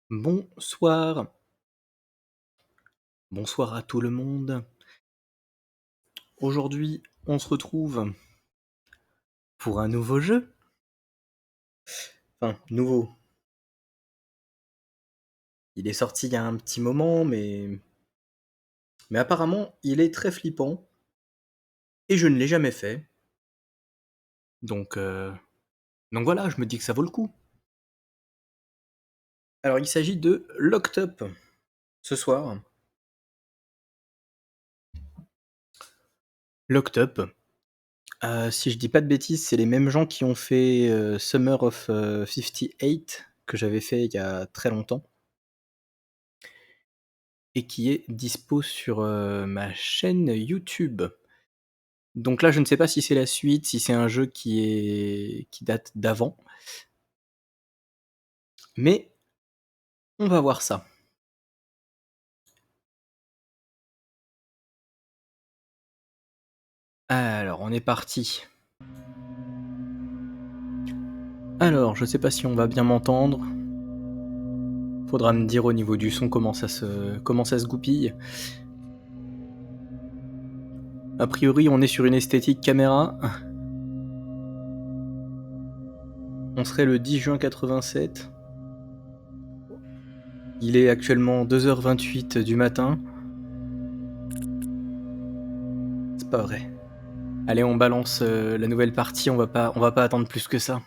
Bonsoir. Bonsoir à tout le monde. Aujourd'hui, on se retrouve pour un nouveau jeu. Enfin, nouveau. Il est sorti il y a un petit moment, mais apparemment, il est très flippant. Et je ne l'ai jamais fait. Donc, euh... Donc voilà, je me dis que ça vaut le coup. Alors, il s'agit de Locked Up ce soir. Locked Up. Si je dis pas de bêtises, c'est les mêmes gens qui ont fait Summer of 58 que j'avais fait il y a très longtemps. Et qui est dispo sur ma chaîne YouTube. Donc là, je ne sais pas si c'est la suite, si c'est un jeu qui date d'avant. Mais on va voir ça. Alors, on est parti. Alors, je sais pas si on va bien m'entendre. Faudra me dire au niveau du son comment ça se goupille. A priori, on est sur une esthétique caméra. On serait le 10 juin 87. Il est actuellement 2h28 du matin. C'est pas vrai. Allez, on balance la nouvelle partie, on va pas attendre plus que ça.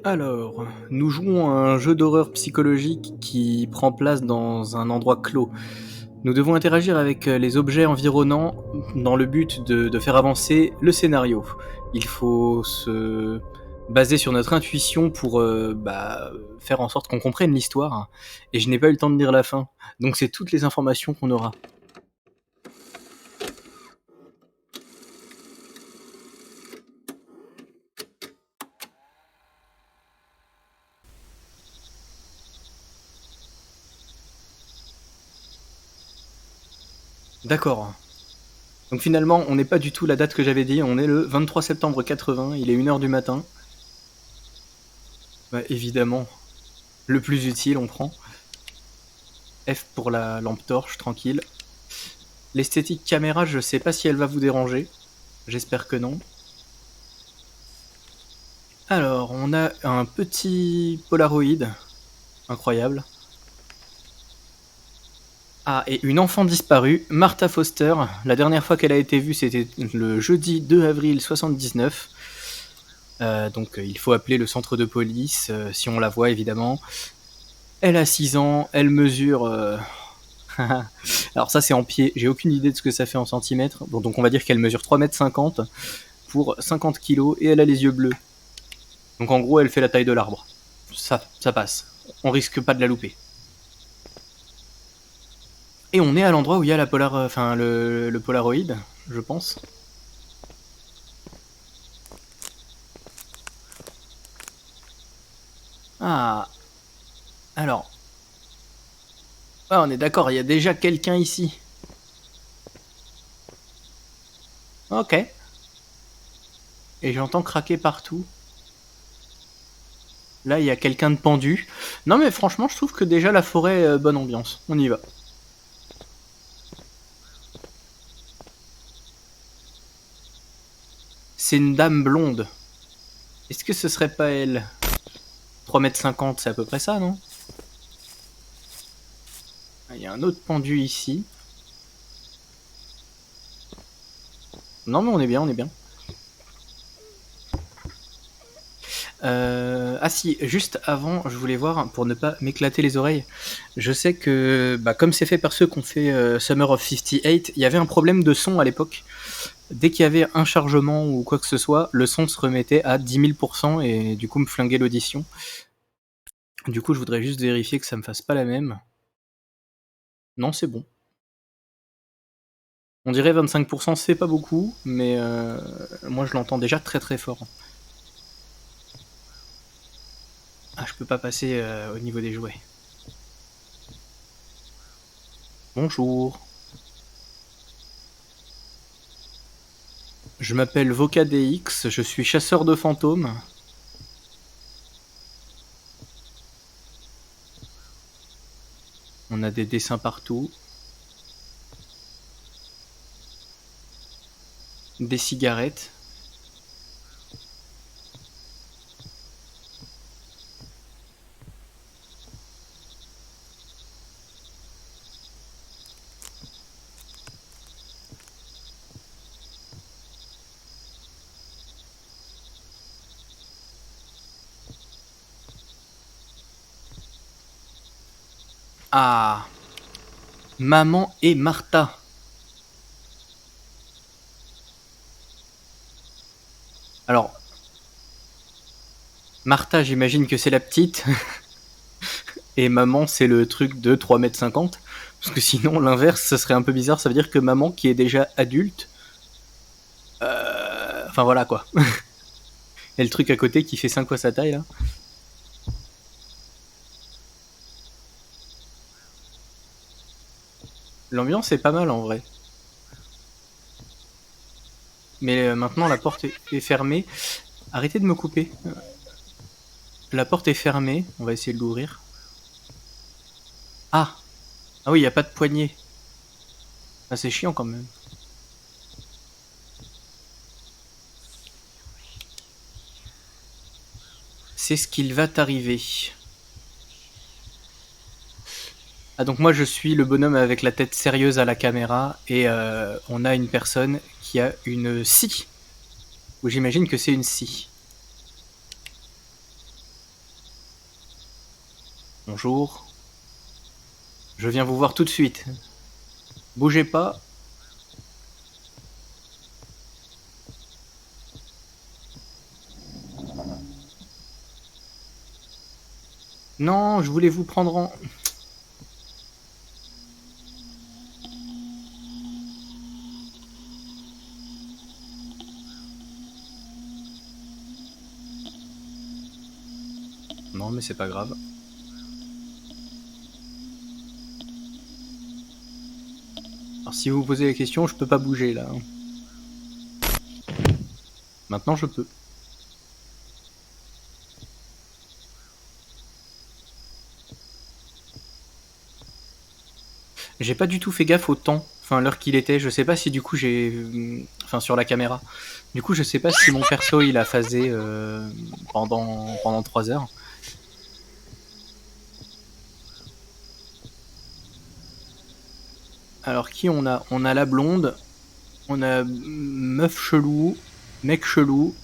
Alors, nous jouons à un jeu d'horreur psychologique qui prend place dans un endroit clos. Nous devons interagir avec les objets environnants dans le but de faire avancer le scénario. Il faut se baser sur notre intuition pour faire en sorte qu'on comprenne l'histoire. Et je n'ai pas eu le temps de lire la fin. Donc c'est toutes les informations qu'on aura. D'accord. Donc finalement, on n'est pas du tout la date que j'avais dit, on est le 23 septembre 80, il est 1h du matin. Bah, évidemment, le plus utile, on prend. F pour la lampe torche, tranquille. L'esthétique caméra, je sais pas si elle va vous déranger. J'espère que non. Alors, on a un petit Polaroid. Incroyable. Ah, et une enfant disparue, Martha Foster. La dernière fois qu'elle a été vue, c'était le jeudi 2 avril 79. Il faut appeler le centre de police, si on la voit évidemment. Elle a 6 ans, elle mesure... Alors ça c'est en pied, j'ai aucune idée de ce que ça fait en centimètres. Bon, donc on va dire qu'elle mesure 3,50 m pour 50 kg et elle a les yeux bleus. Donc en gros elle fait la taille de l'arbre. Ça passe. On risque pas de la louper. Et on est à l'endroit où il y a le Polaroid, je pense. Ah. Alors. Ah, on est d'accord, il y a déjà quelqu'un ici. Ok. Et j'entends craquer partout. Là, il y a quelqu'un de pendu. Non mais franchement, je trouve que déjà la forêt est bonne ambiance. On y va. C'est une dame blonde. Est-ce que ce serait pas elle? 3,50 m, c'est à peu près ça, non? Il y a un autre pendu ici. Non mais on est bien, on est bien. Ah si, juste avant, je voulais voir, pour ne pas m'éclater les oreilles, je sais que, comme c'est fait par ceux qui ont fait Summer of 58, il y avait un problème de son à l'époque. Dès qu'il y avait un chargement ou quoi que ce soit, le son se remettait à 10 000% et du coup me flinguait l'audition. Du coup, je voudrais juste vérifier que ça me fasse pas la même. Non, c'est bon. On dirait 25%, c'est pas beaucoup, mais moi je l'entends déjà très très fort. Ah, je peux pas passer au niveau des jouets. Bonjour. Je m'appelle VocaDX, je suis chasseur de fantômes. On a des dessins partout. Des cigarettes. Ah, Maman et Martha. Alors, Martha, j'imagine que c'est la petite. Et maman, c'est le truc de 3,50 m. Parce que sinon, l'inverse, ce serait un peu bizarre. Ça veut dire que maman, qui est déjà adulte... Enfin voilà quoi. Et le truc à côté qui fait 5 fois sa taille là. L'ambiance est pas mal en vrai. Mais maintenant la porte est fermée. Arrêtez de me couper. La porte est fermée. On va essayer de l'ouvrir. Ah Ah oui, il n'y a pas de poignée. Ah, c'est chiant quand même. C'est ce qu'il va t'arriver. Ah donc moi je suis le bonhomme avec la tête sérieuse à la caméra et on a une personne qui a une scie. Ou j'imagine que c'est une scie. Bonjour. Je viens vous voir tout de suite. Bougez pas. Non, je voulais vous prendre en... Non mais c'est pas grave. Alors si vous vous posez la question, je peux pas bouger là. Maintenant je peux. J'ai pas du tout fait gaffe au temps, enfin l'heure qu'il était. Je sais pas si du coup j'ai... Enfin sur la caméra. Du coup je sais pas si mon perso il a phasé pendant 3 heures. Alors qui on a? On a la blonde, on a meuf chelou, mec chelou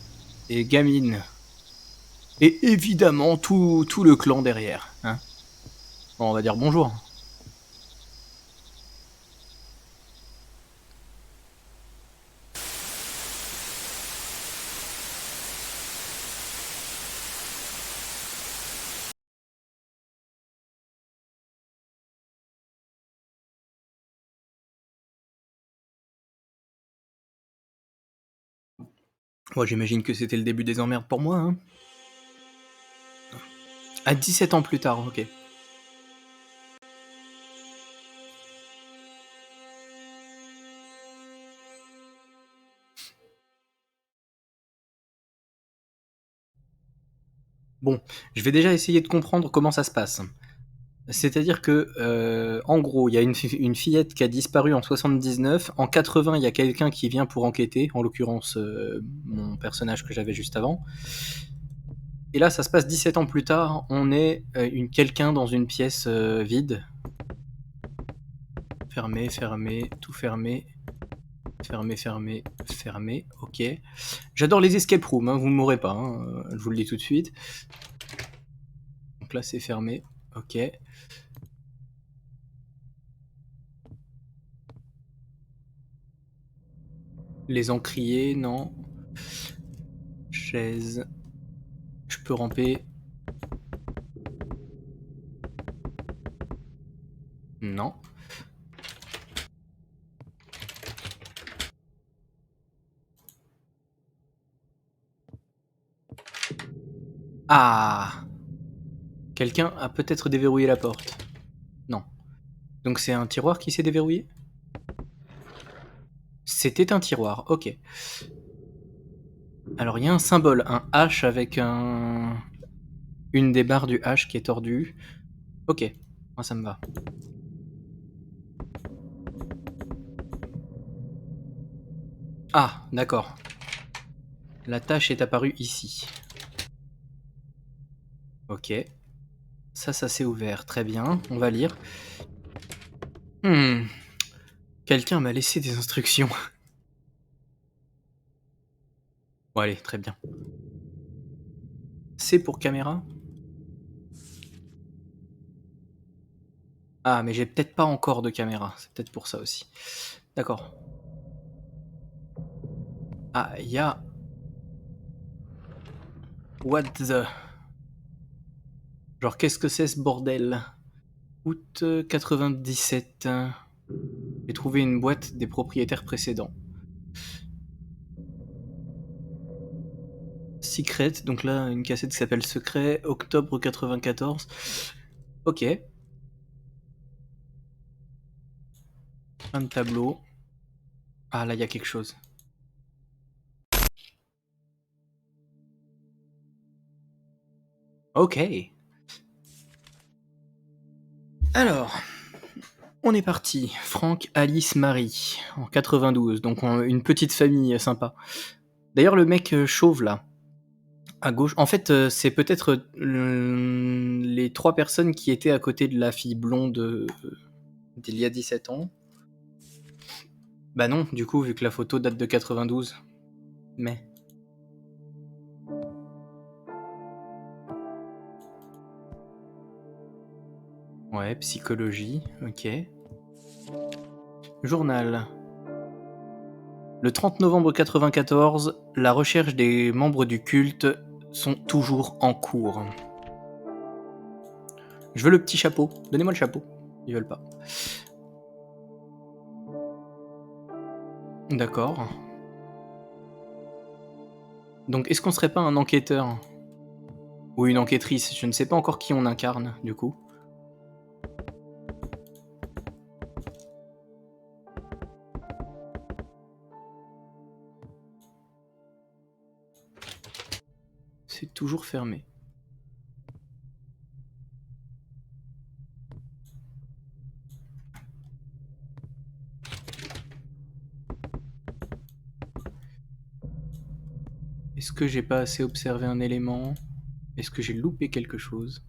et gamine. Et évidemment tout le clan derrière. Hein, bon, on va dire bonjour. Moi j'imagine que c'était le début des emmerdes pour moi. Hein. À 17 ans plus tard, ok. Bon, je vais déjà essayer de comprendre comment ça se passe. C'est-à-dire que, en gros, il y a une fillette qui a disparu en 79. En 80, il y a quelqu'un qui vient pour enquêter, en l'occurrence mon personnage que j'avais juste avant. Et là, ça se passe 17 ans plus tard. On est quelqu'un dans une pièce vide. Fermé, fermé, tout fermé. Fermé, fermé, fermé. Ok. J'adore les escape rooms, hein, vous ne mourrez pas. Hein, je vous le dis tout de suite. Donc là, c'est fermé. Ok. Les encriers, non. Chaise. Je peux ramper. Non. Ah! Quelqu'un a peut-être déverrouillé la porte. Non. Donc c'est un tiroir qui s'est déverrouillé? C'était un tiroir, ok. Alors il y a un symbole, un H avec une des barres du H qui est tordue. Ok, moi ça me va. Ah, d'accord. La tâche est apparue ici. Ok. Ça s'est ouvert. Très bien, on va lire. Quelqu'un m'a laissé des instructions. Bon allez, très bien. C'est pour caméra? Ah, mais j'ai peut-être pas encore de caméra. C'est peut-être pour ça aussi. D'accord. Ah, il y a... What the... Genre, qu'est-ce que c'est ce bordel? Août 97. J'ai trouvé une boîte des propriétaires précédents. Secret, donc là, une cassette qui s'appelle Secret, octobre 94. Ok. Plein de tableaux. Ah, là, il y a quelque chose. Ok. Alors, on est parti. Franck, Alice, Marie, en 92, donc une petite famille sympa. D'ailleurs, le mec chauve là, à gauche, en fait, c'est peut-être les 3 personnes qui étaient à côté de la fille blonde d'il y a 17 ans. Bah non, du coup, vu que la photo date de 92. Mais. Ouais, psychologie, ok. Journal. Le 30 novembre 94, la recherche des membres du culte sont toujours en cours. Je veux le petit chapeau. Donnez-moi le chapeau. Ils veulent pas. D'accord. Donc, est-ce qu'on serait pas un enquêteur? Ou une enquêtrice? Je ne sais pas encore qui on incarne, du coup. C'est toujours fermé. Est-ce que j'ai pas assez observé un élément? Est-ce que j'ai loupé quelque chose?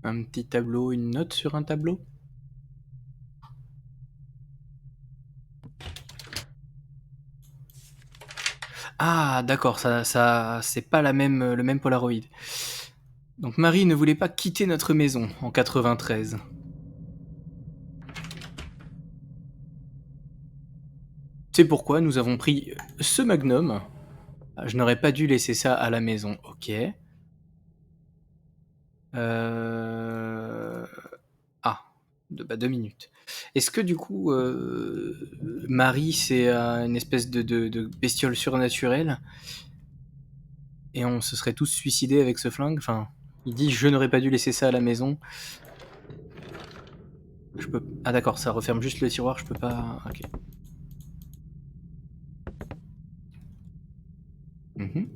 Un petit tableau, une note sur un tableau? Ah, d'accord, c'est pas le même Polaroid. Donc Marie ne voulait pas quitter notre maison en 93. C'est pourquoi nous avons pris ce magnum. Ah, je n'aurais pas dû laisser ça à la maison. Ok. Euh... Ah, 2 minutes. Est-ce que du coup, Marie, c'est une espèce de bestiole surnaturelle et on se serait tous suicidés avec ce flingue? Enfin, il dit je n'aurais pas dû laisser ça à la maison. Je peux... Ah d'accord, ça referme juste le tiroir, je peux pas... Ok. Mhm.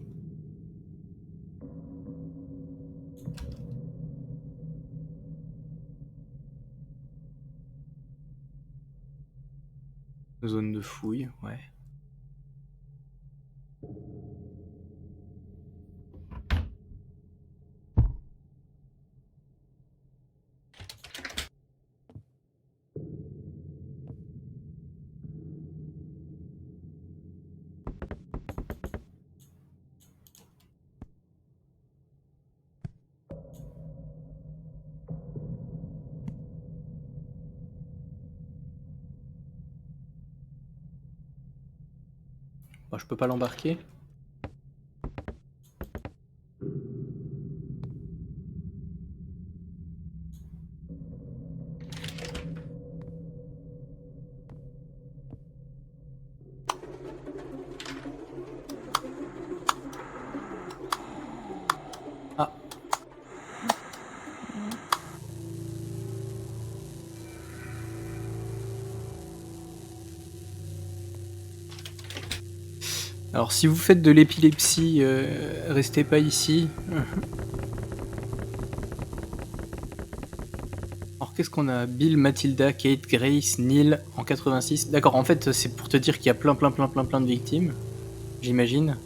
Zone de fouille, ouais. Bon, je peux pas l'embarquer. Alors si vous faites de l'épilepsie, restez pas ici. Alors qu'est-ce qu'on a? Bill, Mathilda, Kate, Grace, Neil en 86. D'accord, en fait c'est pour te dire qu'il y a plein de victimes, j'imagine.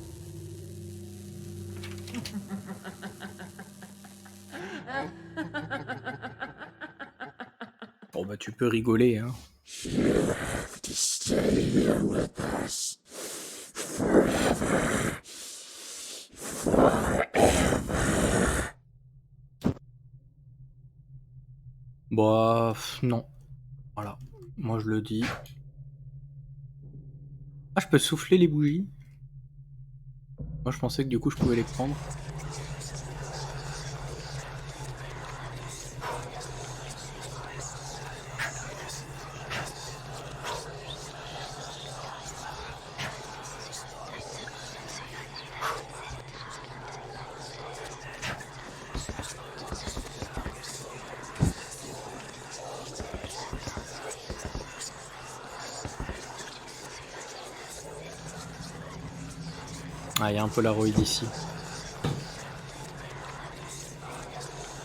Bon bah tu peux rigoler, hein. Bah non. Voilà, moi je le dis. Ah, je peux souffler les bougies? Moi je pensais que du coup je pouvais les prendre. Ah, il y a un Polaroid ici.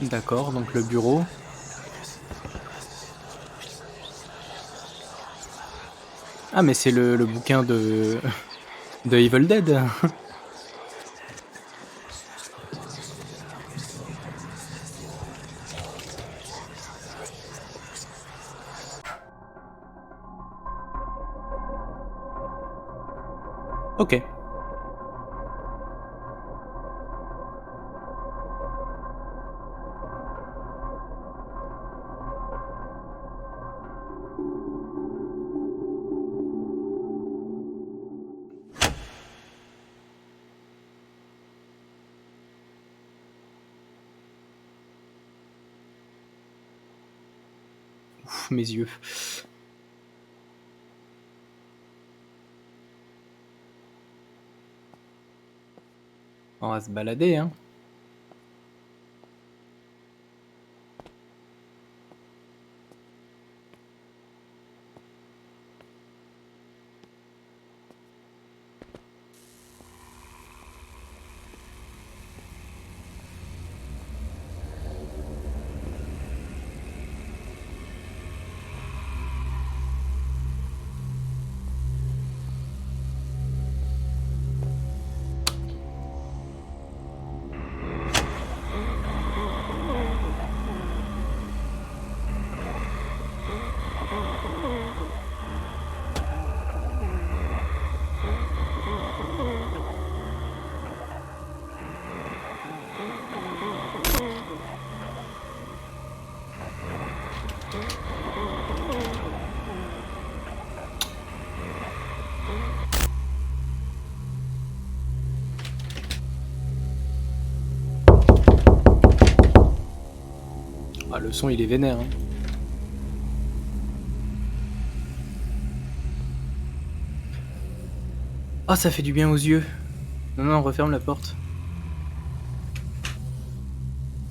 D'accord, donc le bureau. Ah, mais c'est le bouquin de de Evil Dead. Ok. Ouf, mes yeux. On va se balader, hein. Ah, le son il est vénère, hein. Ah, ça fait du bien aux yeux. Non, non, referme la porte.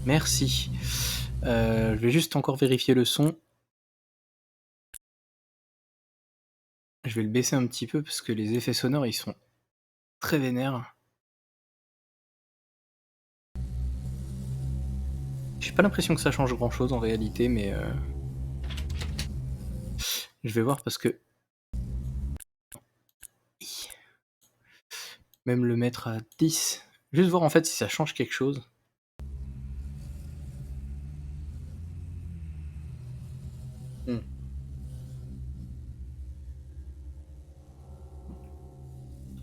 Merci. Je vais juste encore vérifier le son. Je vais le baisser un petit peu parce que les effets sonores ils sont très vénères. J'ai pas l'impression que ça change grand chose en réalité, mais je vais voir parce que même le mettre à 10. Juste voir en fait si ça change quelque chose. Hmm.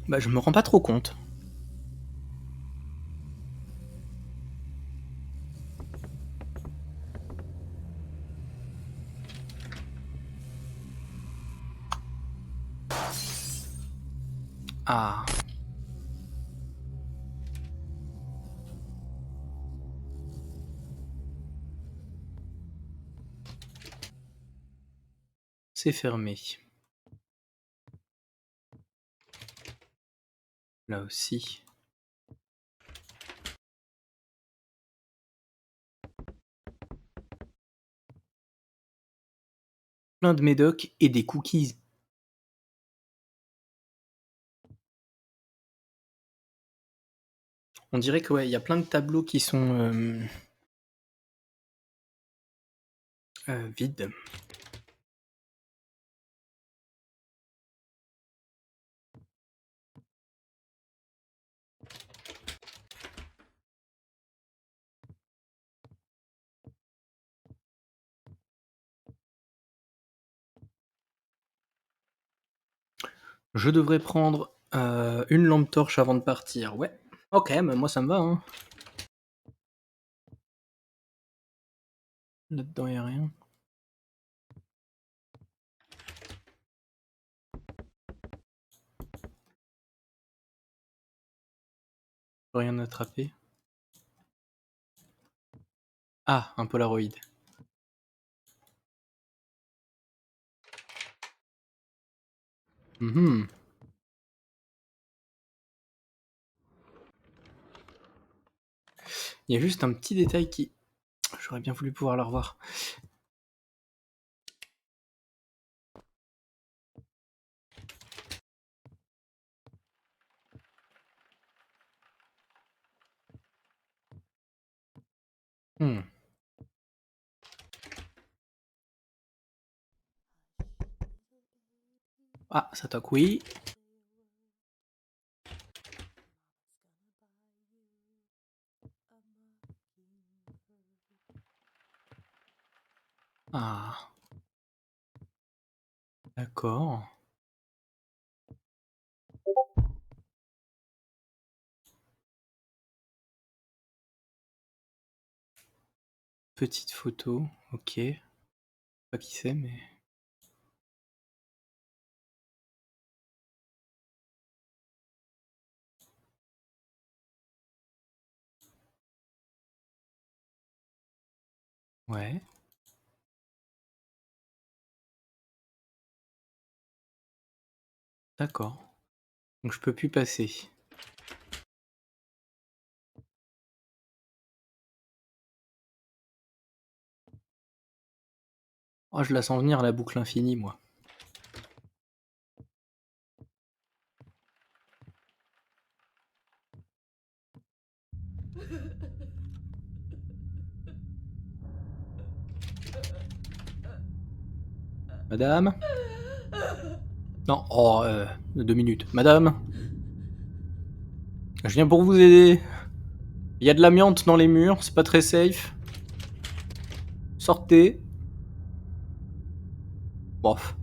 Bah je me rends pas trop compte. Ah. C'est fermé. Là aussi. Plein de médocs et des cookies. On dirait que ouais, il y a plein de tableaux qui sont vides. Je devrais prendre une lampe torche avant de partir. Ouais. Ok, mais moi ça me va. Hein. Là-dedans, il n'y a rien. Rien à attraper. Ah, un Polaroid. Mhm. Il y a juste un petit détail qui... J'aurais bien voulu pouvoir le revoir. Hmm. Ah, ça toque, oui. Ah, d'accord. Petite photo, ok. Pas qui c'est, mais... Ouais, d'accord. Donc je peux plus passer. Oh, je la sens venir, la boucle infinie, moi. Madame? Non, oh, 2 minutes. Madame? Je viens pour vous aider. Il y a de l'amiante dans les murs, c'est pas très safe. Sortez. Bof.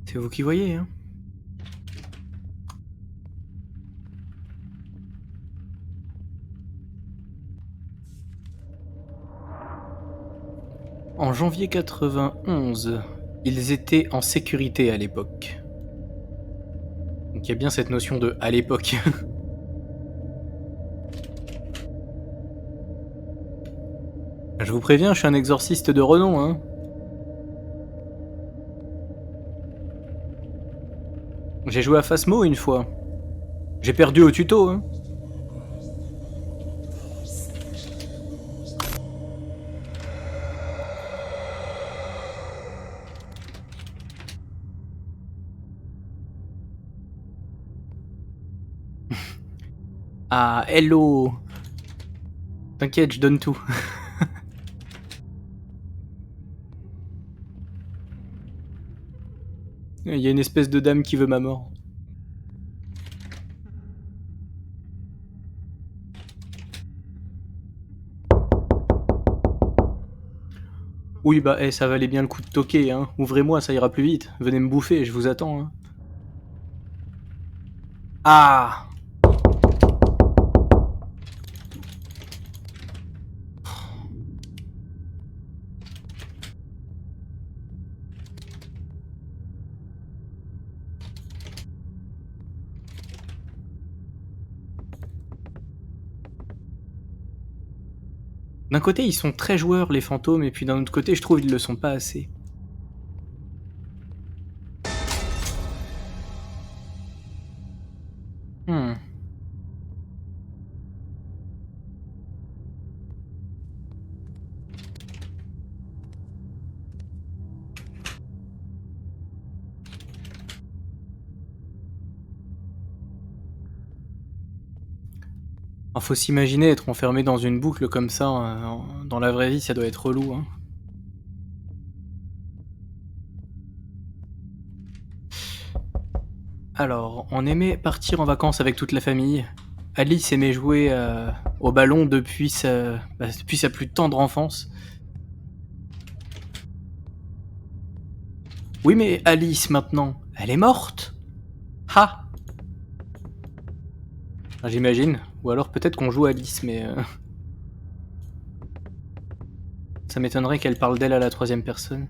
C'est vous qui voyez, hein. En janvier 91, ils étaient en sécurité à l'époque. Donc il y a bien cette notion de à l'époque. Je vous préviens, je suis un exorciste de renom, hein. J'ai joué à Phasmo une fois. J'ai perdu au tuto, hein. Ah, hello. T'inquiète, je donne tout. Il y a une espèce de dame qui veut ma mort. Oui, bah, ça valait bien le coup de toquer, hein. Ouvrez-moi, ça ira plus vite. Venez me bouffer, je vous attends, hein. Ah! D'un côté, ils sont très joueurs, les fantômes, et puis d'un autre côté, je trouve ils le sont pas assez. Hmm. Faut s'imaginer être enfermé dans une boucle comme ça, dans la vraie vie, ça doit être relou, hein. Alors, on aimait partir en vacances avec toute la famille. Alice aimait jouer au ballon depuis sa plus tendre enfance. Oui, mais Alice, maintenant, elle est morte. Ha! J'imagine. Ou alors peut-être qu'on joue Alice, mais ça m'étonnerait qu'elle parle d'elle à la troisième personne.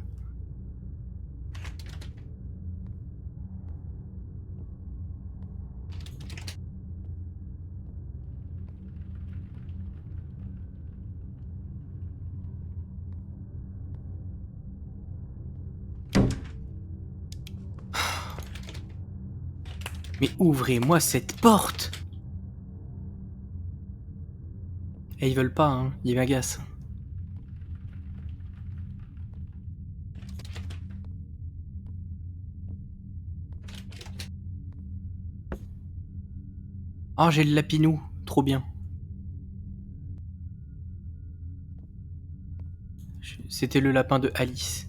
Mais ouvrez-moi cette porte! Et ils veulent pas, hein, ils m'agacent. Oh, j'ai le lapinou, trop bien. C'était le lapin de Alice.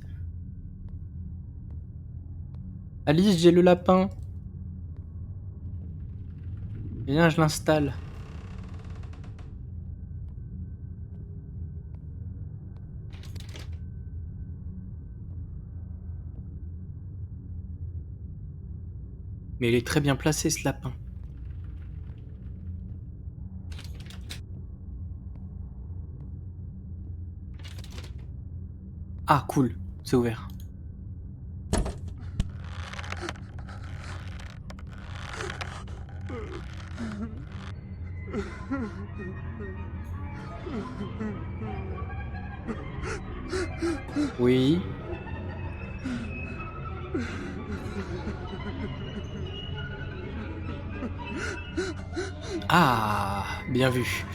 Alice, j'ai le lapin. Viens, je l'installe. Mais il est très bien placé, ce lapin. Ah, cool, c'est ouvert. Oui. Ah, bien vu.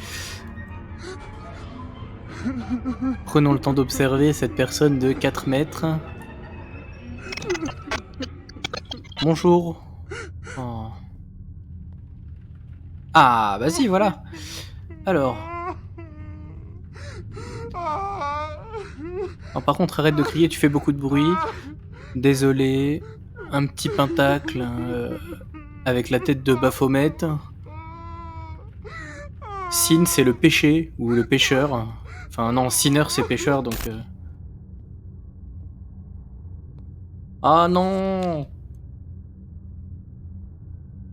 Prenons le temps d'observer cette personne de 4 mètres. Bonjour. Oh. Ah, bah si, voilà. Alors. Oh, par contre, arrête de crier, tu fais beaucoup de bruit. Désolé. Un petit pentacle avec la tête de Baphomet. Sin, c'est le péché, ou le pêcheur. Enfin, non, Sinner, c'est pêcheur, donc... Ah non!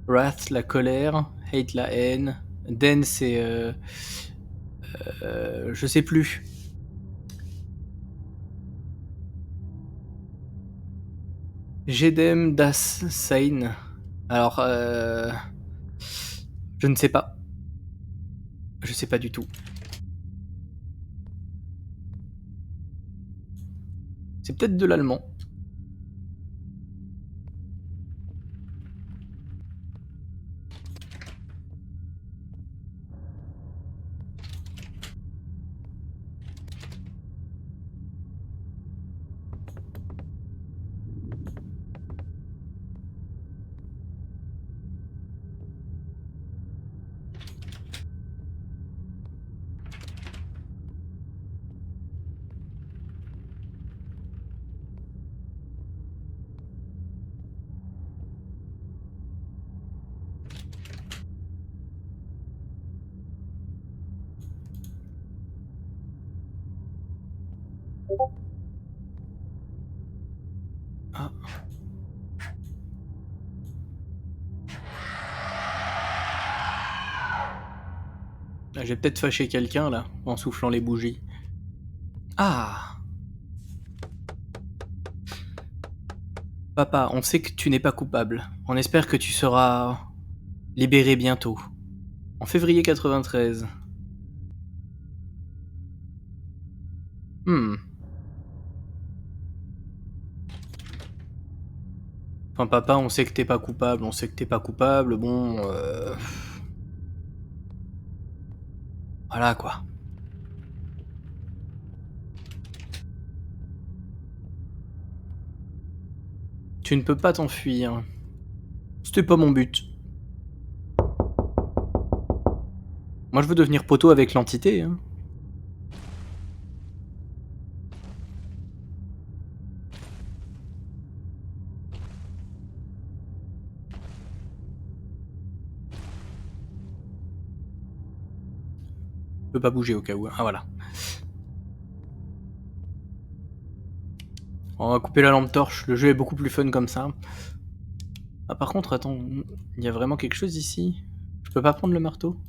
Wrath, la colère. Hate, la haine. Den, c'est... je sais plus. Jedem das Sein. Alors, je ne sais pas. Je sais pas du tout. C'est peut-être de l'allemand. Ah. Ah, j'ai peut-être fâché quelqu'un, là, en soufflant les bougies. Ah! Papa, on sait que tu n'es pas coupable. On espère que tu seras libéré bientôt. En février 93. Hmm. Enfin, papa, on sait que t'es pas coupable, on sait que t'es pas coupable, bon... Voilà, quoi. Tu ne peux pas t'enfuir. C'était pas mon but. Moi, je veux devenir poteau avec l'entité, hein. Je peux pas bouger au cas où. Ah, voilà. On va couper la lampe torche, le jeu est beaucoup plus fun comme ça. Ah, par contre, attends, il y a vraiment quelque chose ici? Je peux pas prendre le marteau?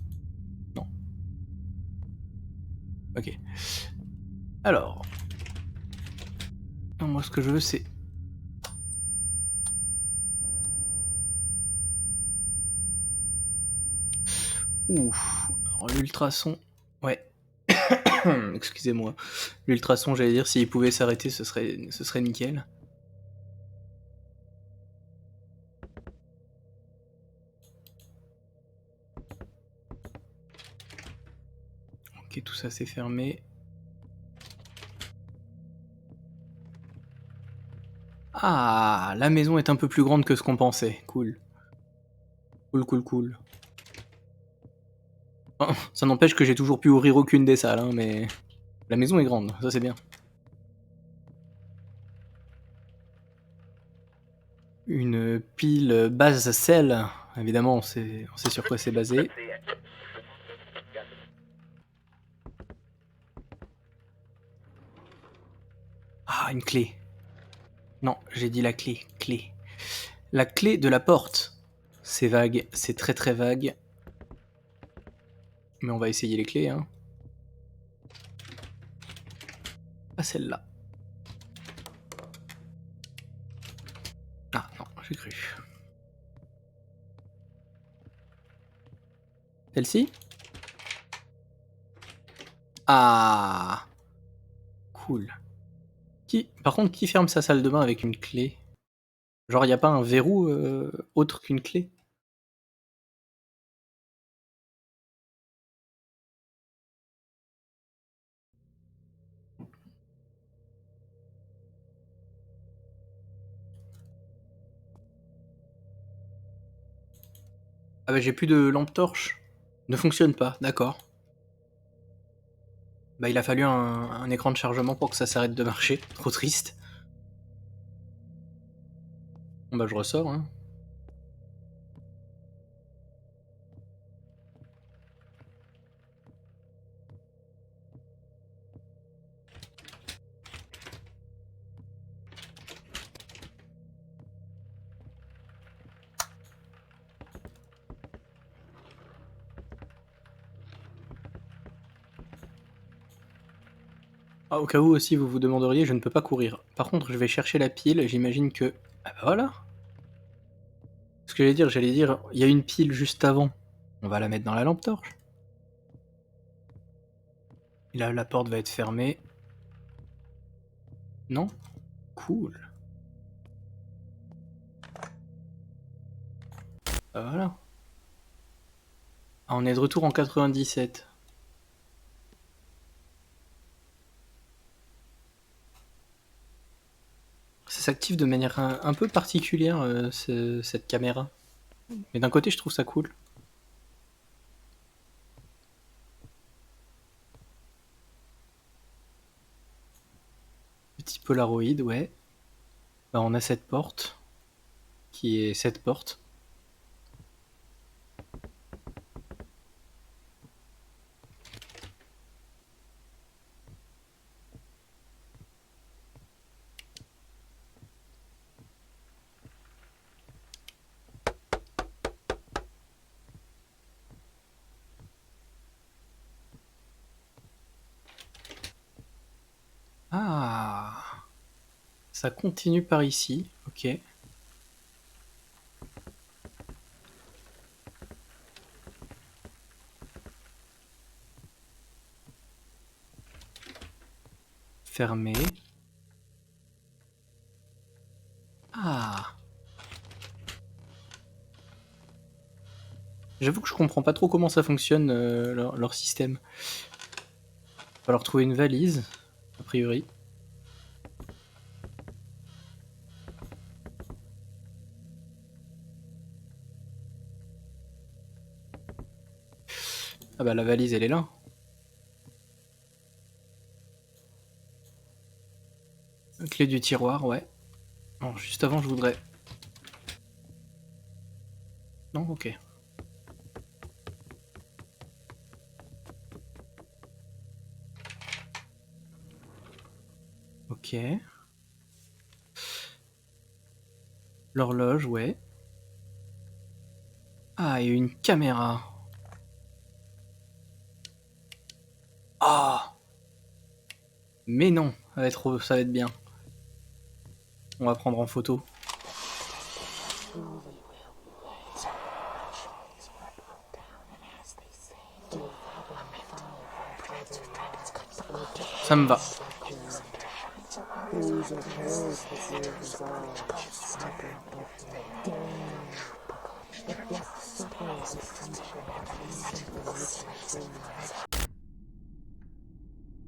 Non. Ok. Alors... Non, moi, ce que je veux, c'est... Ouf. Alors, l'ultrason... Ouais. Excusez-moi. L'ultrason, j'allais dire, s'il pouvait s'arrêter, ce serait nickel. Ok, tout ça c'est fermé. Ah, la maison est un peu plus grande que ce qu'on pensait. Cool. Cool, cool, cool. Oh, ça n'empêche que j'ai toujours pu ouvrir aucune des salles, hein, mais... La maison est grande, ça c'est bien. Une pile base sel. Évidemment, on sait sur quoi c'est basé. Ah, une clé. Non, j'ai dit la clé. Clé. La clé de la porte. C'est vague, c'est très très vague. Mais on va essayer les clés, hein. Pas celle-là. Ah non, j'ai cru. Celle-ci? Ah, cool. Par contre, qui ferme sa salle de bain avec une clé? Genre, y a pas un verrou autre qu'une clé? Ah bah j'ai plus de lampe torche. Ne fonctionne pas, d'accord. Bah il a fallu un écran de chargement pour que ça s'arrête de marcher. Trop triste. Bon bah je ressors, hein. Ah, au cas où aussi vous vous demanderiez, je ne peux pas courir. Par contre, je vais chercher la pile, j'imagine que... Ah bah voilà. Ce que j'allais dire, il y a une pile juste avant. On va la mettre dans la lampe torche. Et là, la porte va être fermée. Non? Cool. Bah voilà. Ah, on est de retour en 97. Ça s'active de manière un peu particulière, cette caméra. Mais d'un côté, je trouve ça cool. Petit Polaroid, ouais. Bah, on a cette porte, qui est cette porte. Ah, ça continue par ici, ok. Fermé. Ah. J'avoue que je comprends pas trop comment ça fonctionne, leur système. Va falloir trouver une valise, a priori. Ah bah la valise elle est là. Clé du tiroir, ouais. Non, juste avant je voudrais... Non, ok. Ok. L'horloge, ouais. Ah, et une caméra. Ah. Mais non, ça va être bien. On va prendre en photo. Ça me va.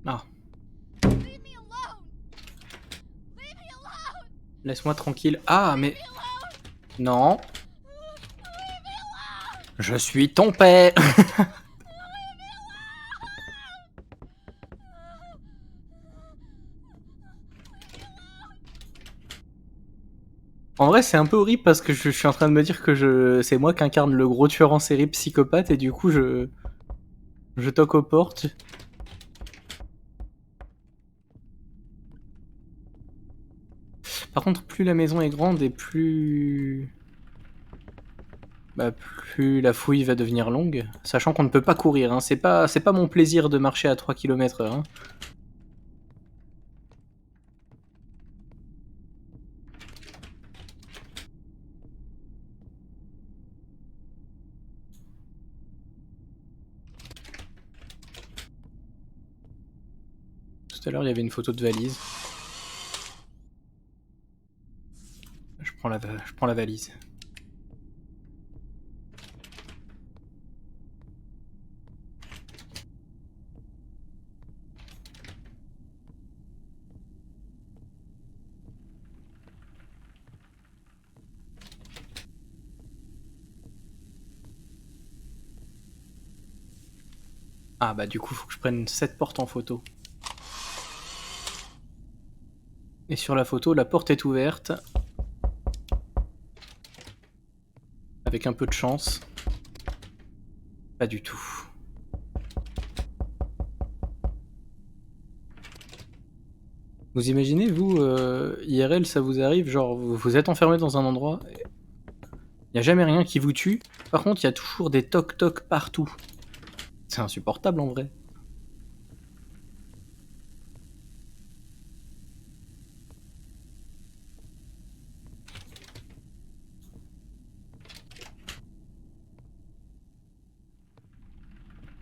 Ah. Laisse-moi tranquille. Ah, mais... Non. Je suis ton père. En vrai, c'est un peu horrible parce que je suis en train de me dire que c'est moi qui incarne le gros tueur en série psychopathe et du coup, je toque aux portes. Par contre, plus la maison est grande et plus... Bah, plus la fouille va devenir longue. Sachant qu'on ne peut pas courir, hein. C'est pas mon plaisir de marcher à 3 km/h. Hein. Tout à l'heure, il y avait une photo de valise. Je prends la valise. Ah bah du coup, faut que je prenne cette porte en photo. Et sur la photo, la porte est ouverte. Avec un peu de chance. Pas du tout. Vous imaginez, vous, IRL, ça vous arrive, genre vous êtes enfermé dans un endroit, il n'y a jamais rien qui vous tue, par contre il y a toujours des toc-toc partout. C'est insupportable en vrai.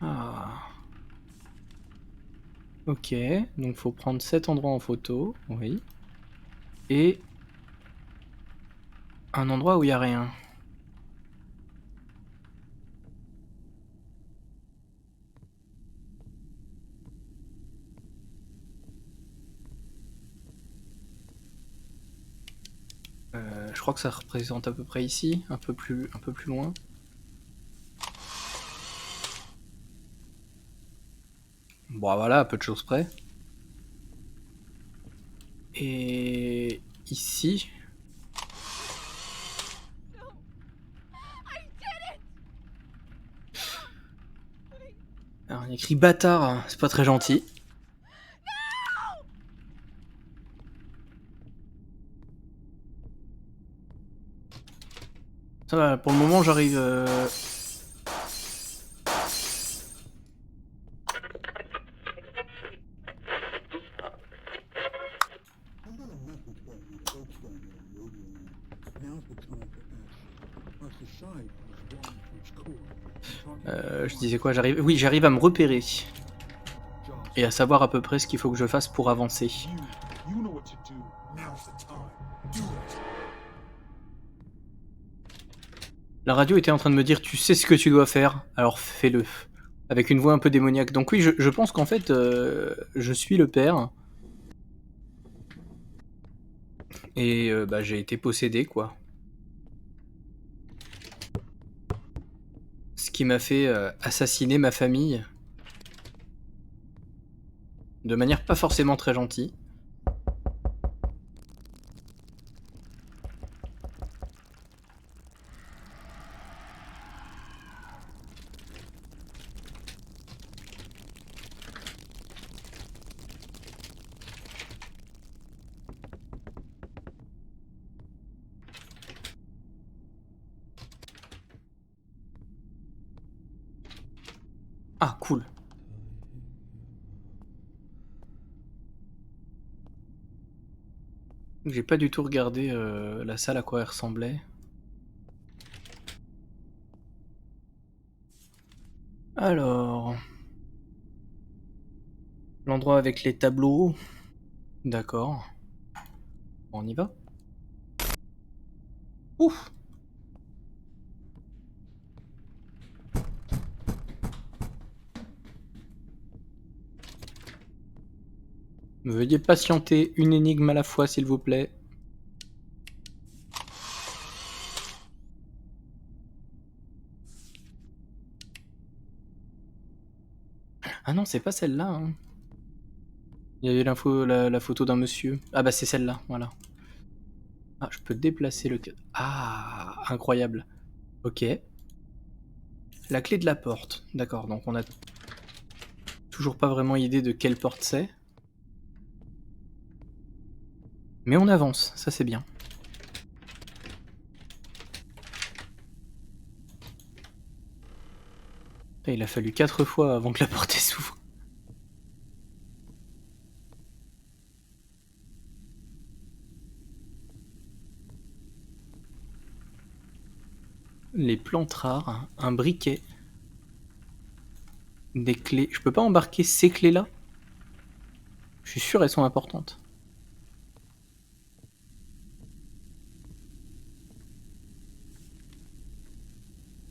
Ah. Ok, donc faut prendre cet endroit en photo, oui. Et un endroit où il n'y a rien. Je crois que ça représente à peu près ici, un peu plus loin. Bon voilà, à peu de choses près. Et ici... Alors il y a écrit bâtard, c'est pas très gentil. Ça va, pour le moment j'arrive... je disais quoi, j'arrive... Oui, j'arrive à me repérer. et à savoir à peu près ce qu'il faut que je fasse pour avancer. La radio était en train de me dire: «Tu sais ce que tu dois faire, alors fais-le». Avec une voix un peu démoniaque. Donc oui, je pense qu'en fait, je suis le père et bah, j'ai été possédé, quoi. Ce qui m'a fait, assassiner ma famille de manière pas forcément très gentille. Ah cool. J'ai pas du tout regardé, la salle à quoi elle ressemblait. Alors, l'endroit avec les tableaux, d'accord. On y va? Ouf! Veuillez patienter, une énigme à la fois s'il vous plaît. Ah non, c'est pas celle-là, hein. Il y avait la photo d'un monsieur. Ah bah c'est celle-là, voilà. Ah, je peux déplacer le ah! Incroyable. OK. La clé de la porte. D'accord, donc on a toujours pas vraiment idée de quelle porte c'est. Mais on avance, ça c'est bien. Et il a fallu 4 fois avant que la porte s'ouvre. Les plantes rares, un briquet, des clés. Je peux pas embarquer ces clés-là? Je suis sûr elles sont importantes.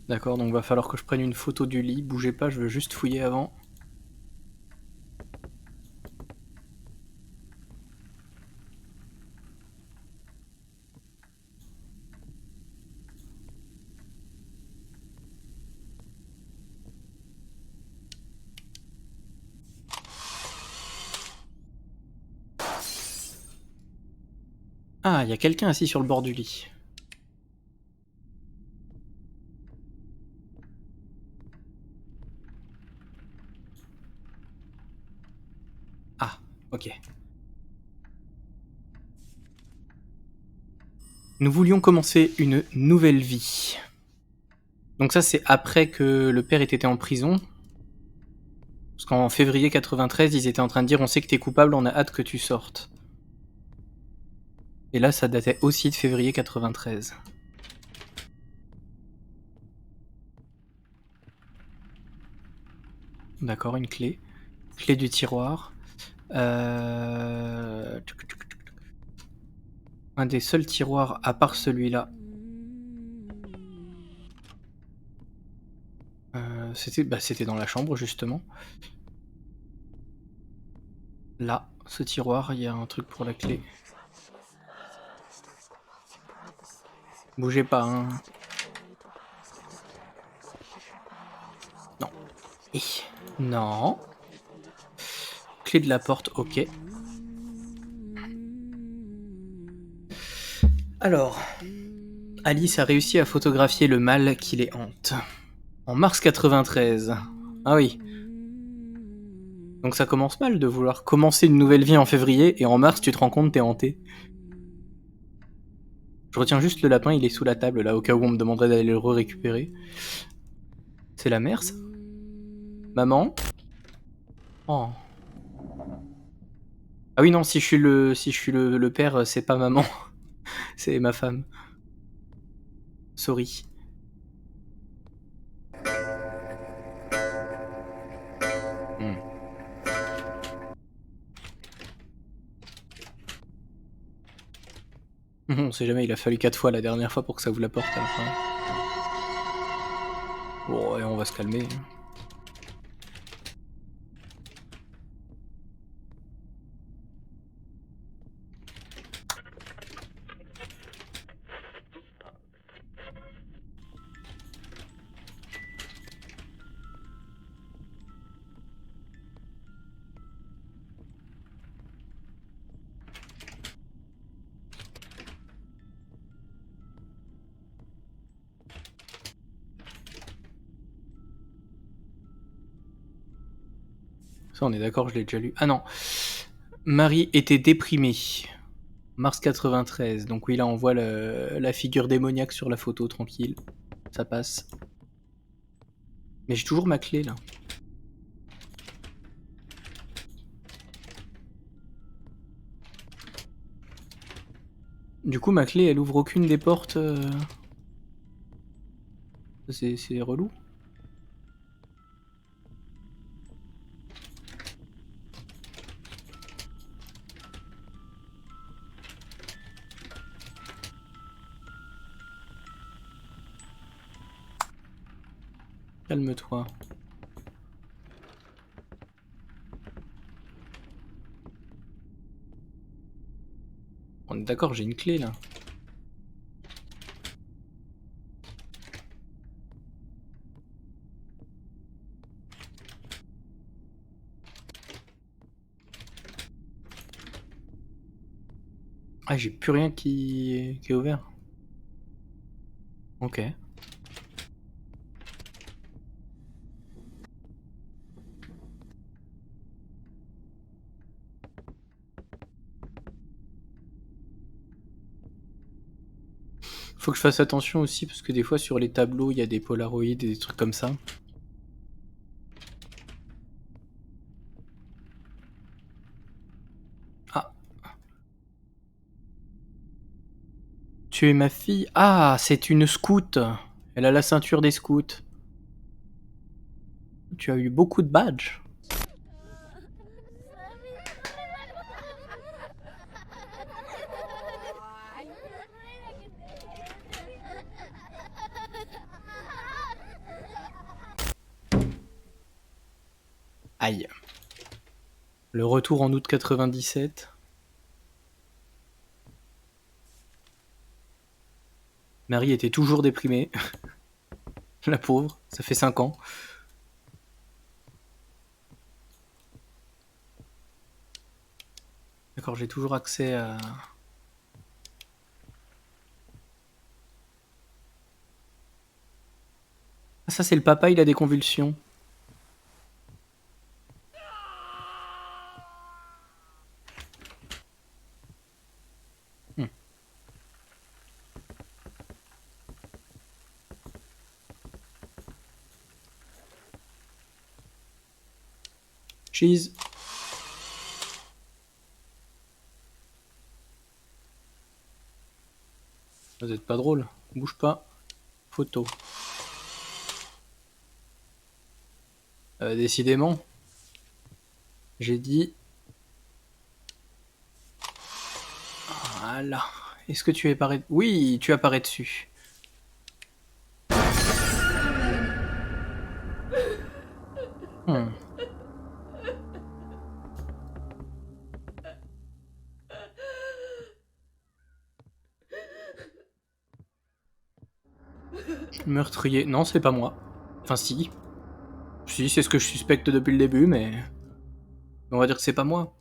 D'accord, donc va falloir que je prenne une photo du lit. Bougez pas, je veux juste fouiller avant. Ah, il y a quelqu'un assis sur le bord du lit. Ah, ok. Nous voulions commencer une nouvelle vie. Donc ça, c'est après que le père ait été en prison. Parce qu'en février 93, ils étaient en train de dire: on sait que t'es coupable, on a hâte que tu sortes. Et là, ça datait aussi de février 93. D'accord, une clé. Clé du tiroir. Un des seuls tiroirs à part celui-là. C'était dans la chambre, justement. Là, ce tiroir, il y a un truc pour la clé. Bougez pas, hein. Non. Non. Clé de la porte, ok. Alors, Alice a réussi à photographier le mal qui les hante. En mars 93. Ah oui. Donc ça commence mal de vouloir commencer une nouvelle vie en février et en mars tu te rends compte t'es hanté. Je retiens juste le lapin, il est sous la table là au cas où on me demanderait d'aller le récupérer. C'est la mère ça? Maman? Oh. Ah oui non, si je suis le père, c'est pas maman, c'est ma femme. Sorry. On sait jamais, il a fallu 4 fois la dernière fois pour que ça ouvre la porte alors. Bon, ouais, on va se calmer. Ça, on est d'accord, je l'ai déjà lu. Ah non. Marie était déprimée. Mars 93. Donc oui, là, on voit la figure démoniaque sur la photo, tranquille. Ça passe. Mais j'ai toujours ma clé, là. Du coup, ma clé, elle ouvre aucune des portes. C'est relou. Calme-toi. On est d'accord, j'ai une clé, là. Ah, j'ai plus rien qui est ouvert. Ok. Faut que je fasse attention aussi, parce que des fois, sur les tableaux, il y a des polaroïdes et des trucs comme ça. Ah. Tu es ma fille? Ah, c'est une scout. Elle a la ceinture des scouts. Tu as eu beaucoup de badges. Aïe. Le retour en août 97. Marie était toujours déprimée. La pauvre, ça fait 5 ans. D'accord, j'ai toujours accès à... Ah, ça c'est le papa, il a des convulsions. Hmm. Cheese. Vous êtes pas drôle. Bouge pas. Photo. Décidément. J'ai dit... Voilà. Est-ce que tu apparais... Oui, tu apparais dessus. Hmm. Meurtrier. Non, c'est pas moi. Enfin, si. Si, c'est ce que je suspecte depuis le début, mais... On va dire que c'est pas moi.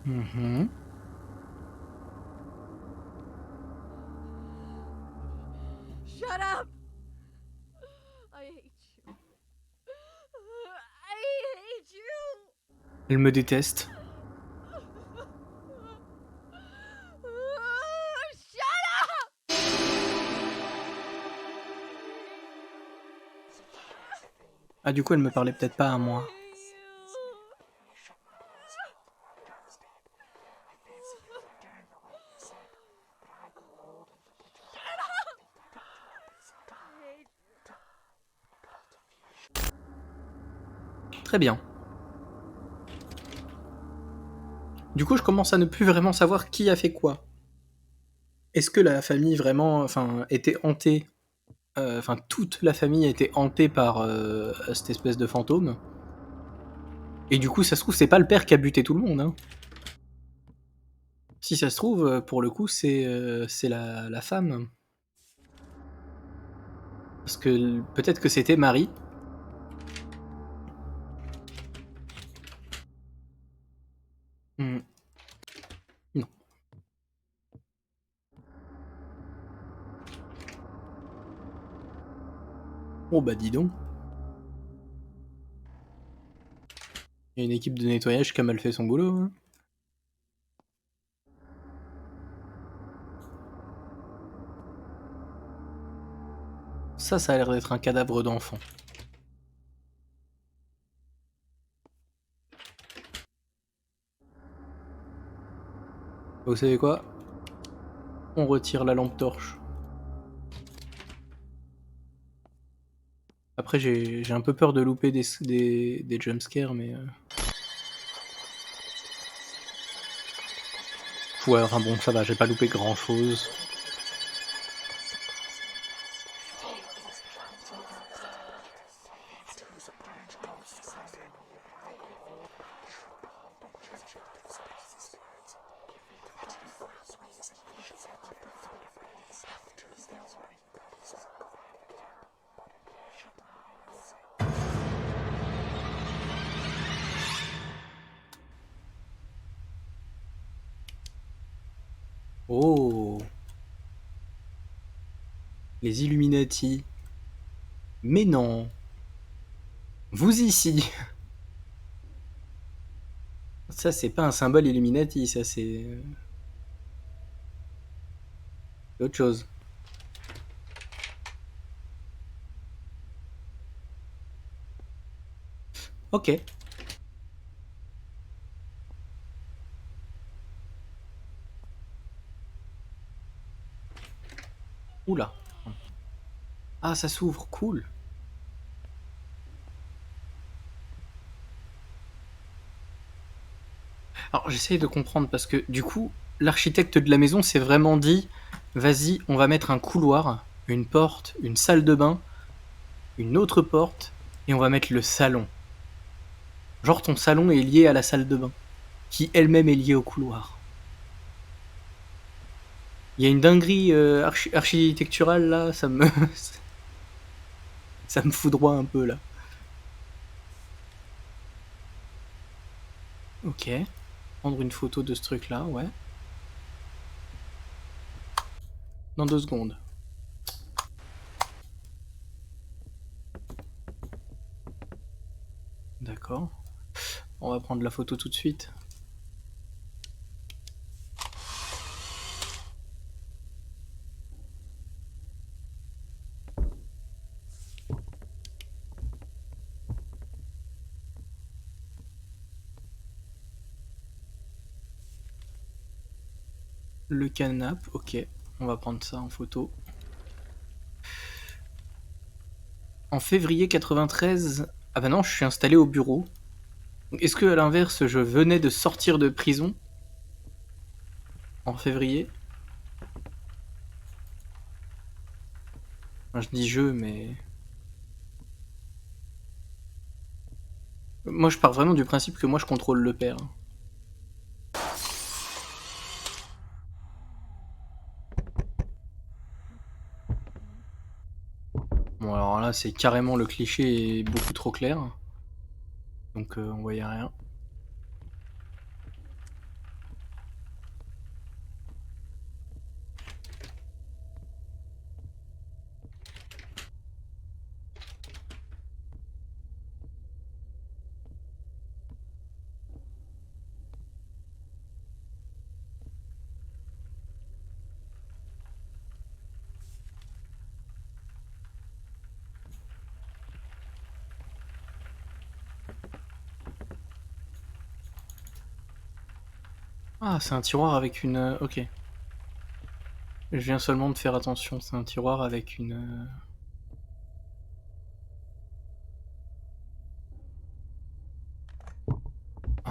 Mhm. Shut up! I hate you. I hate you! Elle me déteste. Shut up! Ah, du coup, elle me parlait peut-être pas à moi. Très bien. Du coup, je commence à ne plus vraiment savoir qui a fait quoi. Est-ce que la famille vraiment, était hantée, toute la famille était hantée par cette espèce de fantôme. Et du coup, ça se trouve, c'est pas le père qui a buté tout le monde, hein. Si ça se trouve, pour le coup, c'est la femme. Parce que peut-être que c'était Marie. Hmm. Non. Oh bah dis donc. Il y a une équipe de nettoyage qui a mal fait son boulot, hein. Ça a l'air d'être un cadavre d'enfant. Vous savez quoi? On retire la lampe torche. Après, j'ai un peu peur de louper des jumpscares, mais... Ouais, enfin bon, ça va, j'ai pas loupé grand-chose. Oh! Les Illuminati. Mais non! Vous ici! Ça, c'est pas un symbole Illuminati, ça, c'est autre chose. Ok. Oula. Ah, ça s'ouvre, cool. Alors, j'essaye de comprendre parce que du coup, l'architecte de la maison s'est vraiment dit, vas-y, on va mettre un couloir, une porte, une salle de bain, une autre porte, et on va mettre le salon. Genre ton salon est lié à la salle de bain, qui elle-même est liée au couloir. Il y a une dinguerie architecturale là, ça me foudroie un peu là. Ok. Prendre une photo de ce truc là, ouais. Dans 2 secondes. D'accord. On va prendre la photo tout de suite. Le canapé, ok. On va prendre ça en photo. En février 93... Ah bah non, je suis installé au bureau. Est-ce que à l'inverse, je venais de sortir de prison en février? Enfin, je dis je, mais... Moi, je pars vraiment du principe que moi, je contrôle le père. Bon, alors là, c'est carrément le cliché est beaucoup trop clair. Donc, on voyait rien. Ah, c'est un tiroir avec une... Ok. Je viens seulement de faire attention, c'est un tiroir avec une...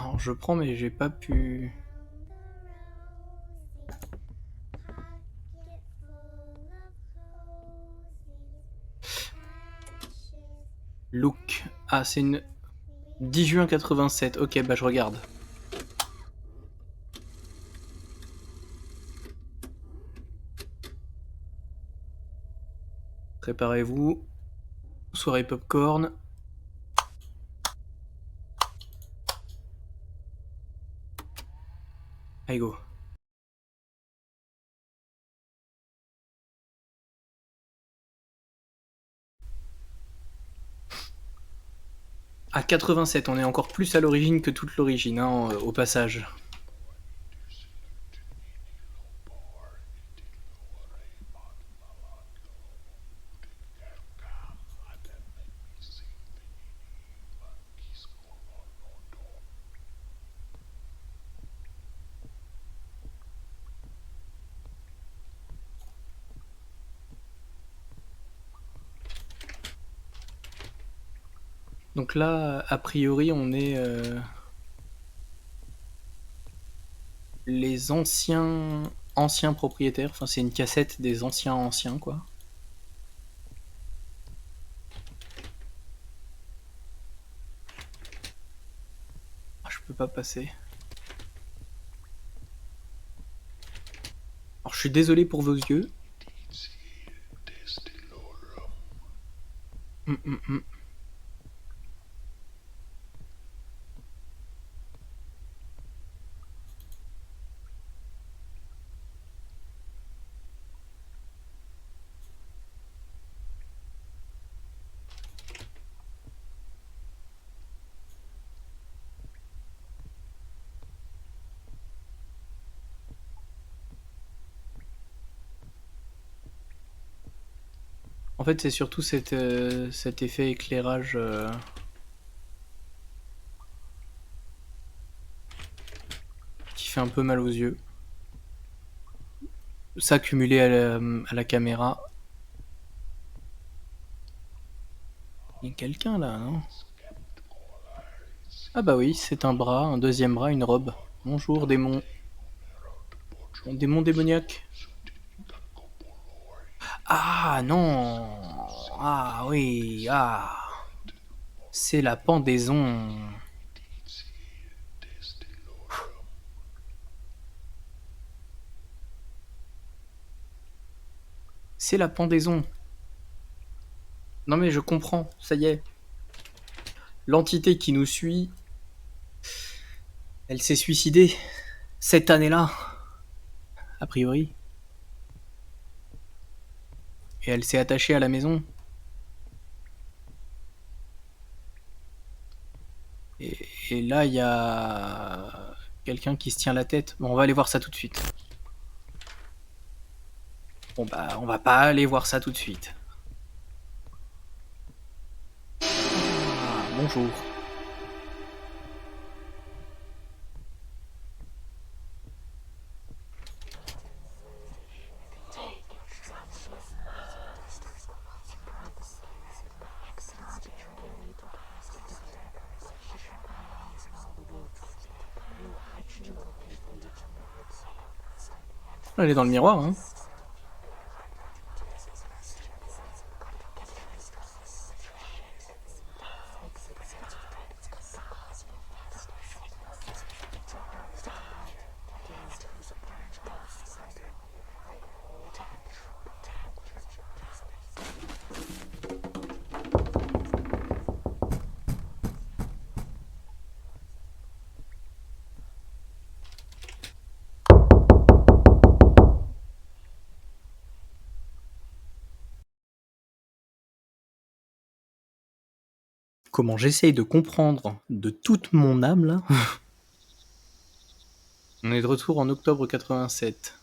Alors je prends mais j'ai pas pu... Look. Ah c'est une... 10 juin 87. Ok bah je regarde. Préparez-vous. Soirée popcorn. Allez go. À 87, on est encore plus à l'origine que toute l'origine, hein, au passage. Donc là, a priori, on est les anciens propriétaires. Enfin, c'est une cassette des anciens, quoi. Ah, je peux pas passer. Alors, je suis désolé pour vos yeux. Hum, hum, hum. En fait, c'est surtout cet effet éclairage qui fait un peu mal aux yeux. Ça cumulé à la caméra. Il y a quelqu'un là, non? Ah bah oui, c'est un bras, un deuxième bras, une robe. Bonjour démon. Démon démoniaque. Ah non. Ah oui, ah. C'est la pendaison. C'est la pendaison. Non mais je comprends, ça y est. L'entité qui nous suit, elle s'est suicidée cette année-là, a priori. Et elle s'est attachée à la maison. Et là, il y a quelqu'un qui se tient la tête. Bon, on va aller voir ça tout de suite. Bon bah, on va pas aller voir ça tout de suite. Ah, bonjour. Elle est dans le miroir, hein. Comment j'essaye de comprendre de toute mon âme, là. On est de retour en octobre 87.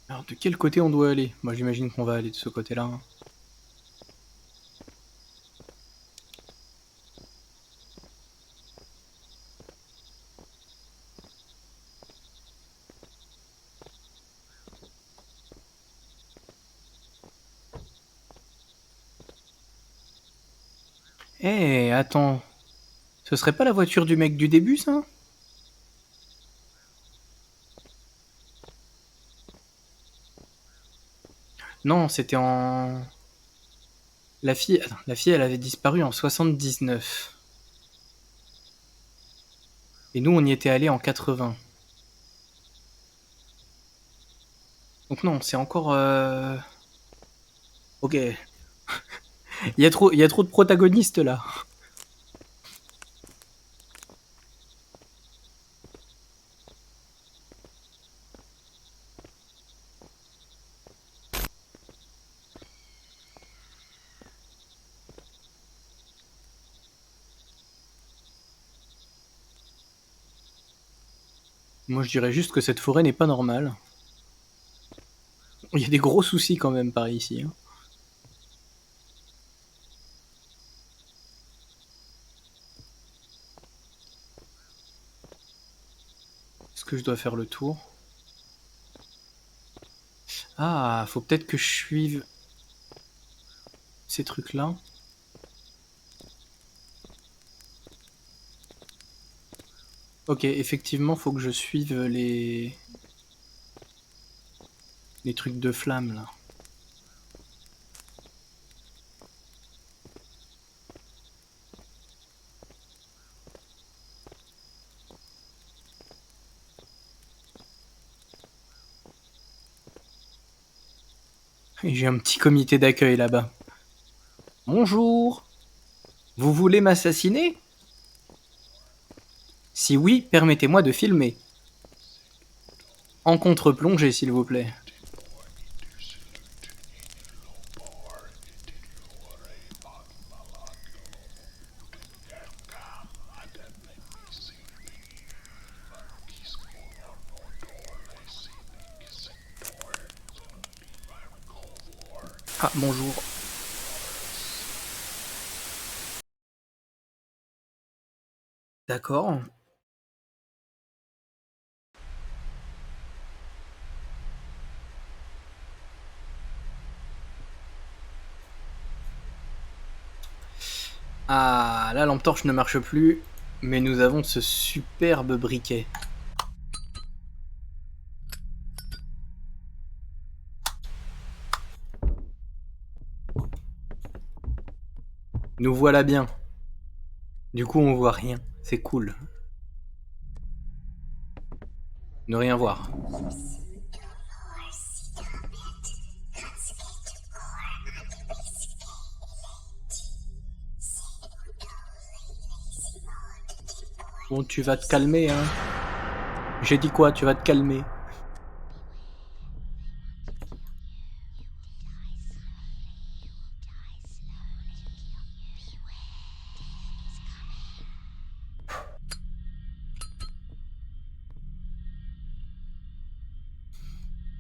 Alors, de quel côté on doit aller? Moi, j'imagine qu'on va aller de ce côté-là, hein. Eh, attends. Ce serait pas la voiture du mec du début, ça? Non, c'était en... La fille... Attends, la fille, elle avait disparu en 79. Et nous, on y était allés en 80. Donc non, c'est encore... Ok. Il y a trop de protagonistes, là. Moi, je dirais juste que cette forêt n'est pas normale. Il y a des gros soucis quand même par ici, hein. Est-ce que je dois faire le tour? Ah, faut peut-être que je suive ces trucs-là. Ok, effectivement, faut que je suive les trucs de flammes, là. Et j'ai un petit comité d'accueil là-bas. Bonjour. Vous voulez m'assassiner? Si oui, permettez-moi de filmer. En contre-plongée, s'il vous plaît. Ah, bonjour. D'accord. Ah, la lampe torche ne marche plus, mais nous avons ce superbe briquet. Nous voilà bien. Du coup, on voit rien. C'est cool. Ne rien voir. Bon, tu vas te calmer, hein. J'ai dit quoi? Tu vas te calmer.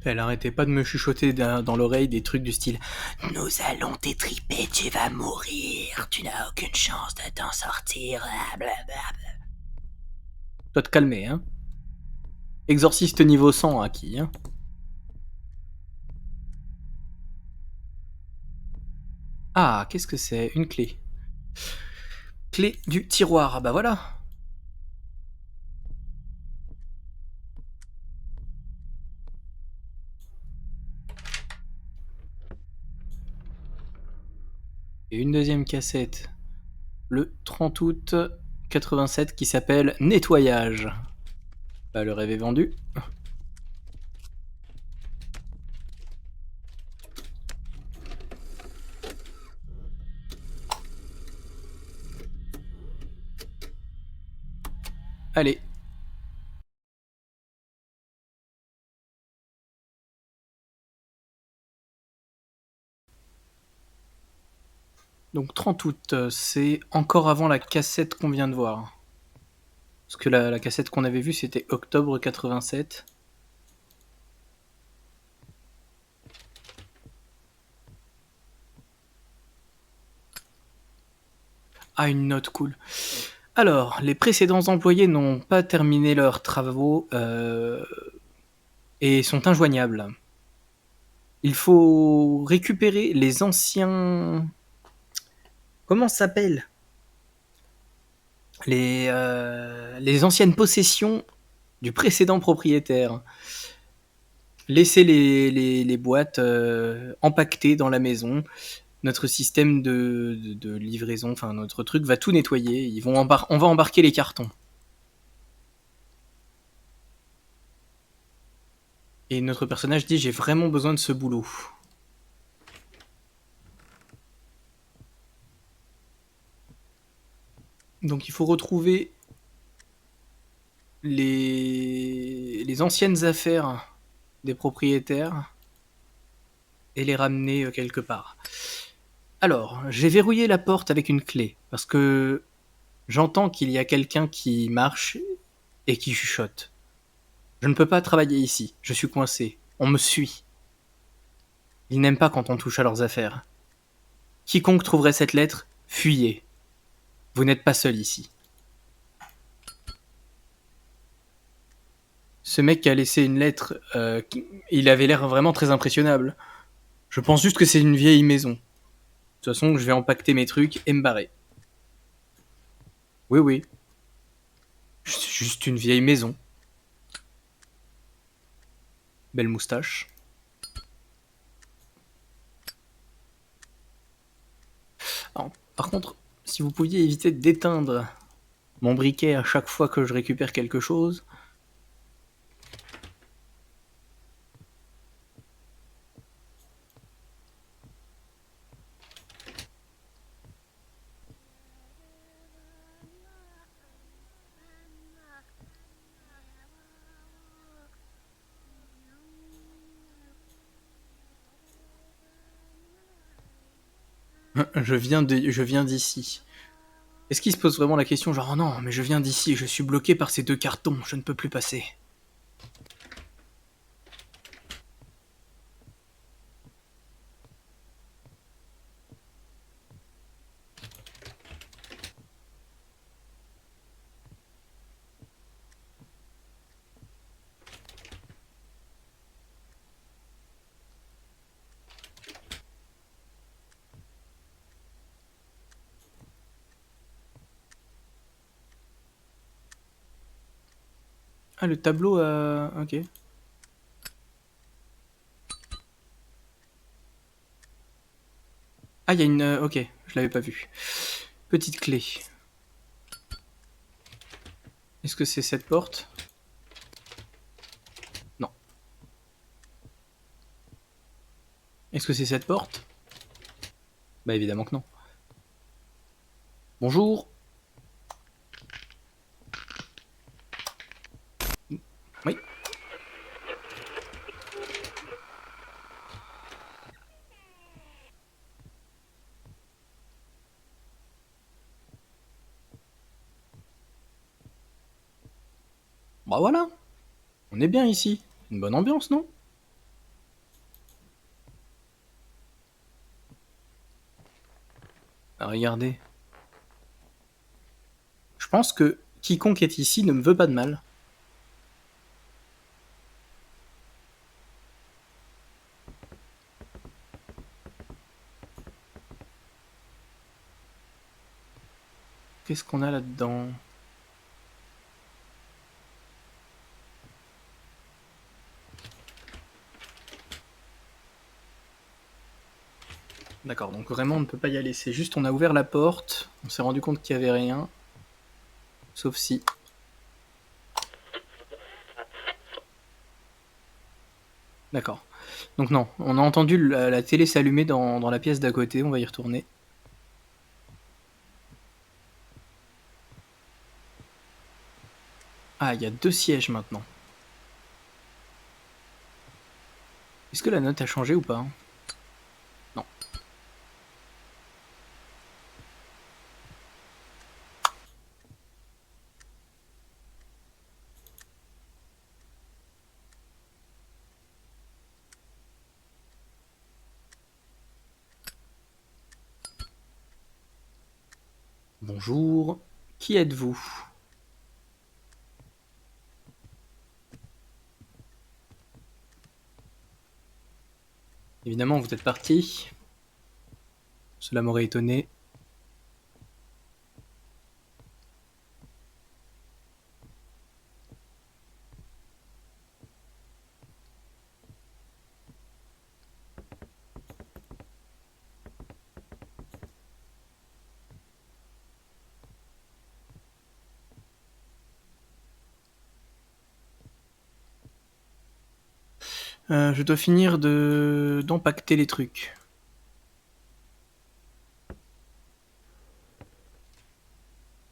Elle arrêtait pas de me chuchoter dans l'oreille des trucs du style Nous allons t'étriper, tu vas mourir, tu n'as aucune chance de t'en sortir, blablabla. Toi te calmer, hein. Exorciste niveau 100 acquis, hein. Ah, qu'est-ce que c'est? Une clé. Clé du tiroir, bah voilà. Et une deuxième cassette. Le 30 août 87 qui s'appelle Nettoyage. Bah le rêve est vendu. Allez. Donc 30 août, c'est encore avant la cassette qu'on vient de voir. Parce que la cassette qu'on avait vue, c'était octobre 87. Ah, une note cool. Alors, les précédents employés n'ont pas terminé leurs travaux et sont injoignables. Il faut récupérer les anciens... Comment ça s'appelle? les anciennes possessions du précédent propriétaire. Laissez les boîtes empaquetées dans la maison. Notre système de livraison, enfin notre truc va tout nettoyer. On va embarquer les cartons. Et notre personnage dit: j'ai vraiment besoin de ce boulot. Donc il faut retrouver les anciennes affaires des propriétaires et les ramener quelque part. Alors, j'ai verrouillé la porte avec une clé, parce que j'entends qu'il y a quelqu'un qui marche et qui chuchote. Je ne peux pas travailler ici, je suis coincé. On me suit. Ils n'aiment pas quand on touche à leurs affaires. Quiconque trouverait cette lettre, fuyez. Vous n'êtes pas seul ici. Ce mec qui a laissé une lettre, il avait l'air vraiment très impressionnable. Je pense juste que c'est une vieille maison. De toute façon, je vais empaqueter mes trucs et me barrer. Oui, oui. C'est juste une vieille maison. Belle moustache. Alors, par contre, si vous pouviez éviter d'éteindre mon briquet à chaque fois que je récupère quelque chose. Je viens d'ici. Est-ce qu'il se pose vraiment la question genre: oh non, mais je viens d'ici, je suis bloqué par ces 2 cartons, je ne peux plus passer. Ah, le tableau, ok. Ah, il y a une... ok, je l'avais pas vu. Petite clé. Est-ce que c'est cette porte? Non. Est-ce que c'est cette porte? Bah évidemment que non. Bonjour. Oui. Bah voilà. On est bien ici. Une bonne ambiance, non? Ah, regardez. Je pense que quiconque est ici ne me veut pas de mal. Qu'est-ce qu'on a là-dedans? D'accord, donc vraiment on ne peut pas y aller. C'est juste on a ouvert la porte, on s'est rendu compte qu'il n'y avait rien. Sauf si... D'accord. Donc non, on a entendu la télé s'allumer dans la pièce d'à côté, on va y retourner. Ah, il y a 2 sièges maintenant. Est-ce que la note a changé ou pas? Non. Bonjour, qui êtes-vous? Évidemment, vous êtes parti. Cela m'aurait étonné. Je dois finir d'empacter les trucs.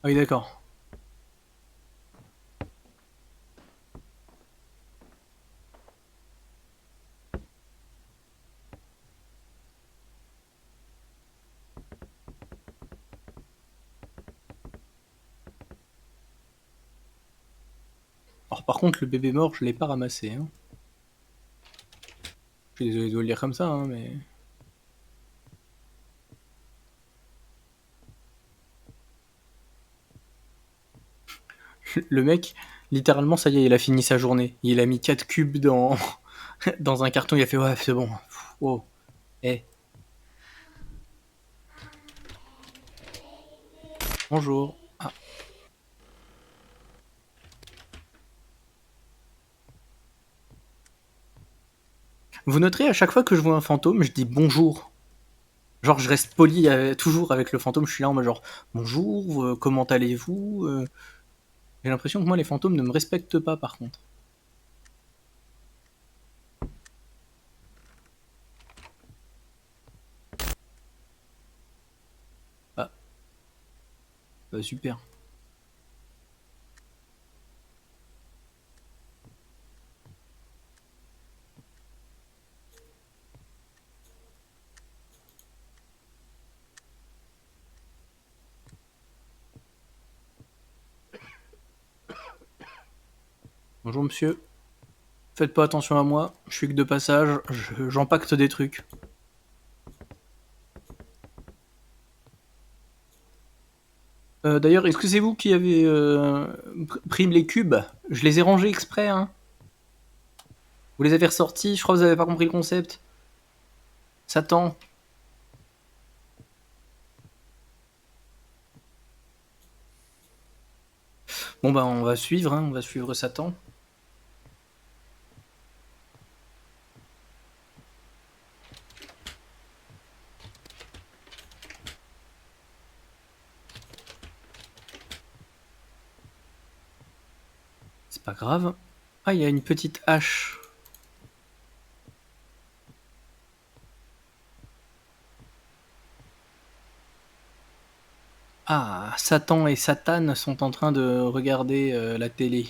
Ah oui, d'accord. Alors par contre, le bébé mort, je l'ai pas ramassé. Hein. Je suis désolé de vous le dire comme ça, hein, mais... Le mec, littéralement, ça y est, il a fini sa journée. Il a mis 4 cubes dans, dans un carton, il a fait « Ouais, c'est bon. Oh, eh. Bonjour. Ah. Vous noterez, à chaque fois que je vois un fantôme, je dis « Bonjour ». Genre, je reste poli toujours avec le fantôme, je suis là en mode genre « Bonjour, comment allez-vous ?» J'ai l'impression que moi, les fantômes ne me respectent pas, par contre. Ah, bah super. Bonjour monsieur. Faites pas attention à moi, je suis que de passage, j'empacte des trucs. D'ailleurs, est-ce que c'est vous qui avez pris les cubes? Je les ai rangés exprès, hein. Vous les avez ressortis, je crois que vous avez pas compris le concept. Satan. Bon bah on va suivre, hein, on va suivre Satan. C'est pas grave. Ah, il y a une petite hache. Ah, Satan et Satan sont en train de regarder la télé.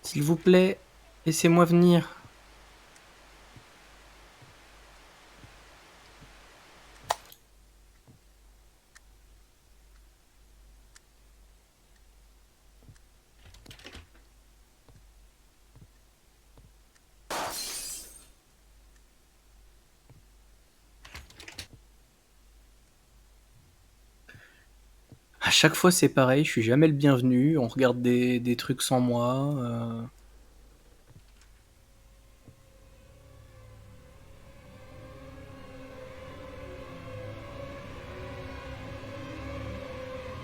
S'il vous plaît, laissez-moi venir. À chaque fois c'est pareil, je suis jamais le bienvenu, on regarde des trucs sans moi.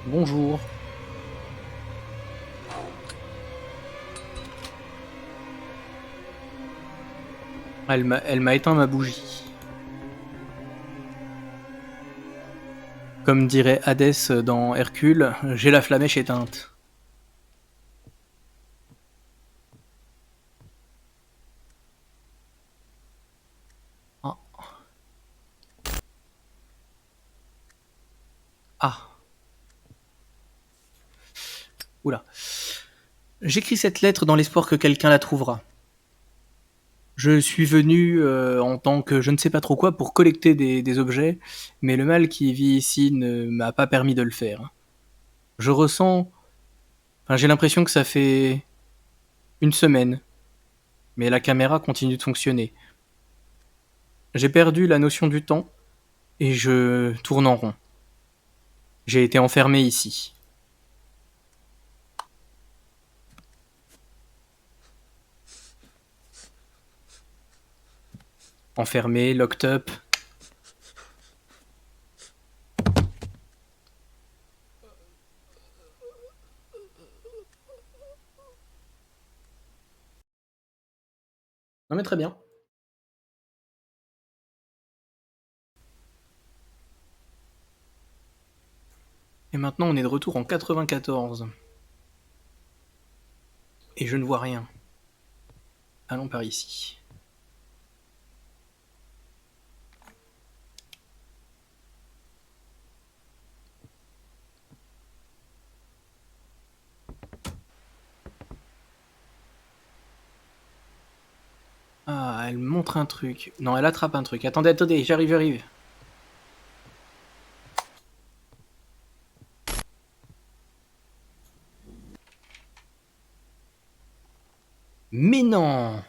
Bonjour. Elle m'a éteint ma bougie. Comme dirait Hadès dans Hercule, j'ai la flamèche éteinte. Ah. Ah. Oula. J'écris cette lettre dans l'espoir que quelqu'un la trouvera. Je suis venu en tant que je ne sais pas trop quoi pour collecter des objets, mais le mal qui vit ici ne m'a pas permis de le faire. Je ressens... Enfin, j'ai l'impression que ça fait une semaine, mais la caméra continue de fonctionner. J'ai perdu la notion du temps et je tourne en rond. J'ai été enfermé ici. Enfermé, locked up. Non mais très bien. Et maintenant on est de retour en 94. Et je ne vois rien. Allons par ici. Ah, elle montre un truc. Non, elle attrape un truc. Attendez, attendez, j'arrive, j'arrive. Mais non!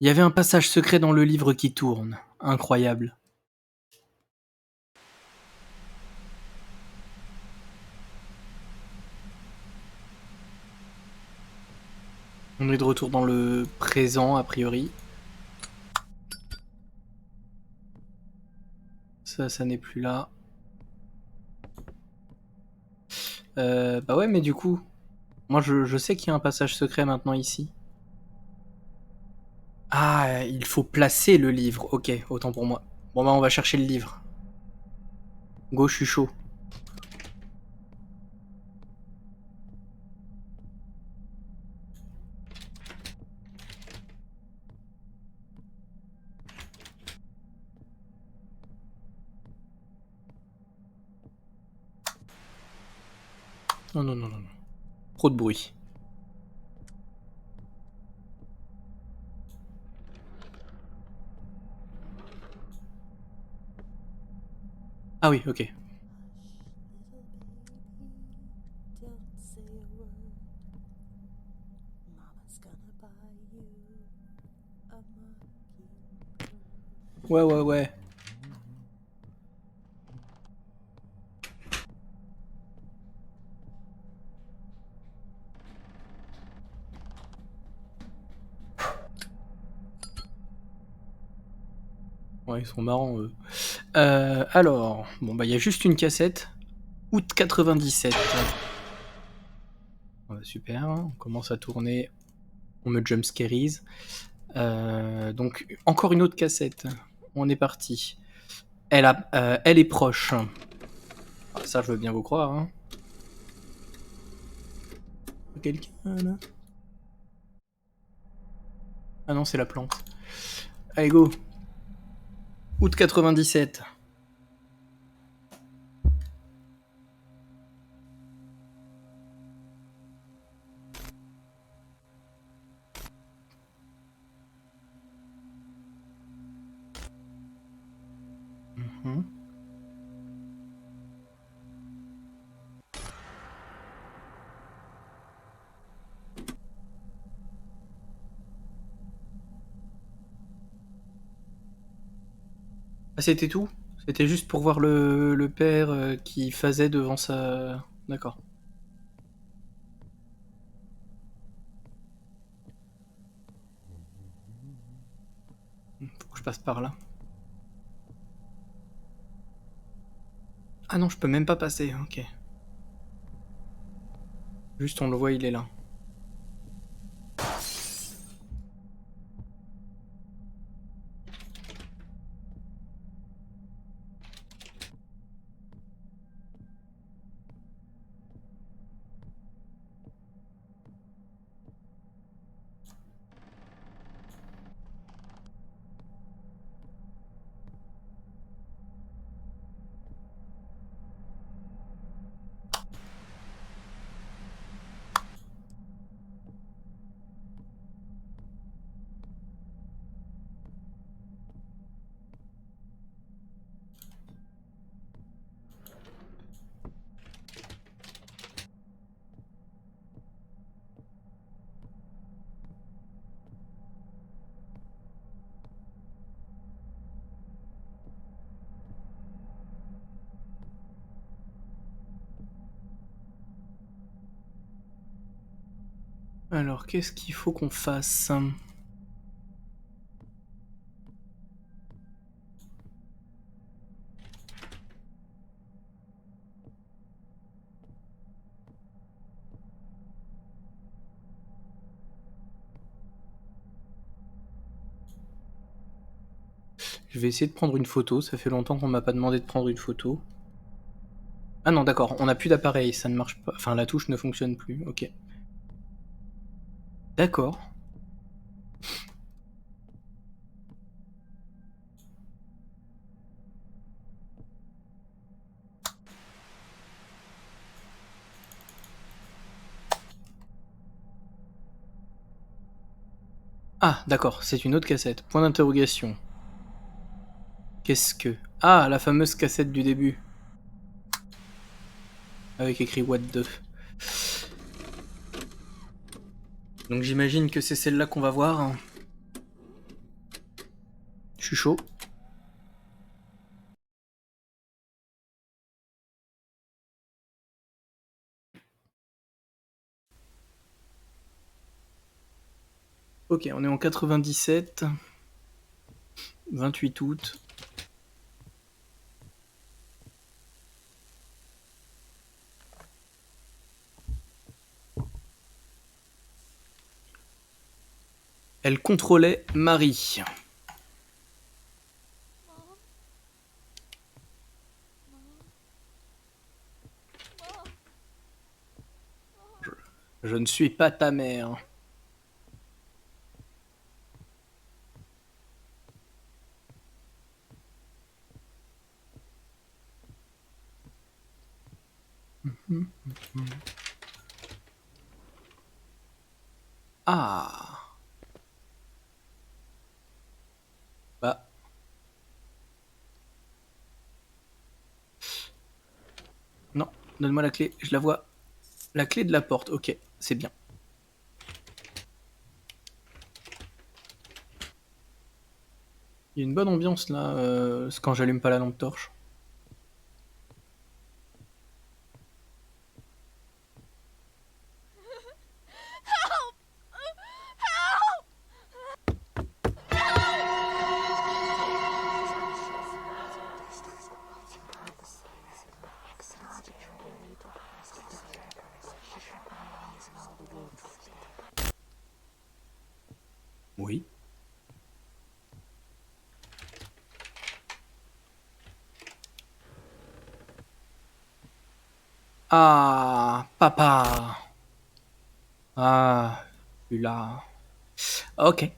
Il y avait un passage secret dans le livre qui tourne. Incroyable. On est de retour dans le présent, a priori. Ça n'est plus là. Bah ouais, mais du coup, moi je sais qu'il y a un passage secret maintenant ici. Ah, il faut placer le livre. Ok, autant pour moi. Bon bah on va chercher le livre. Go, je suis chaud. Non, non, non, non, non. Trop de bruit. Ah oui, ok. Don't say a word. Mama's gonna buy you a mockingbird. Ouais, ouais, ouais. Ouais, ils sont marrants, eux. Alors, bon bah il y a juste une cassette. Août 97. Ouais, super, on commence à tourner. On me jumpscarise. Donc, encore une autre cassette. On est parti. Elle est proche. Ah, ça, je veux bien vous croire. Hein. Quelqu'un là? Ah non, c'est la plante. Allez, go. Août 97. Mhm. Ah, c'était tout? C'était juste pour voir le père qui faisait devant sa... D'accord. Faut que je passe par là. Ah non, je peux même pas passer, ok. Juste on le voit, il est là. Alors, qu'est-ce qu'il faut qu'on fasse? Je vais essayer de prendre une photo, ça fait longtemps qu'on m'a pas demandé de prendre une photo. Ah non, d'accord, on n'a plus d'appareil, ça ne marche pas. Enfin, la touche ne fonctionne plus, ok. D'accord. Ah, d'accord, c'est une autre cassette. Point d'interrogation. Qu'est-ce que... Ah, la fameuse cassette du début. Avec écrit What the... Donc j'imagine que c'est celle-là qu'on va voir. Je suis chaud. Ok, on est en 97. 28 août. Elle contrôlait Marie. Mom? Mom? Mom? Je ne suis pas ta mère. Ah. Bah. Non, donne-moi la clé, je la vois. La clé de la porte, ok, c'est bien. Il y a une bonne ambiance là, c'est quand j'allume pas la lampe torche. Help! Help! Oui. Ah, papa. Ah, je suis là. Ok.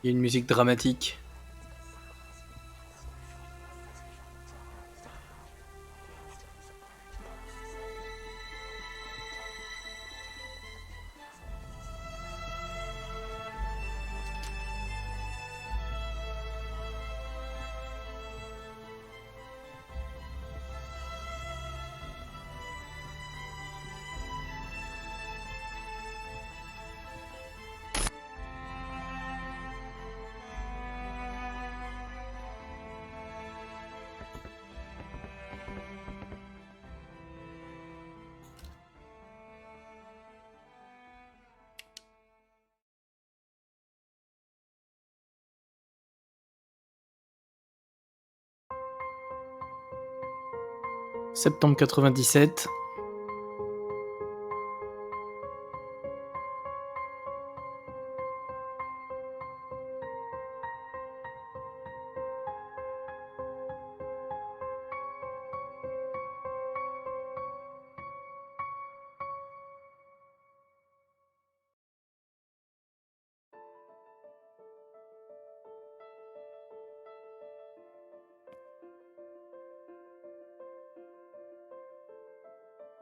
Il y a une musique dramatique. Septembre 97.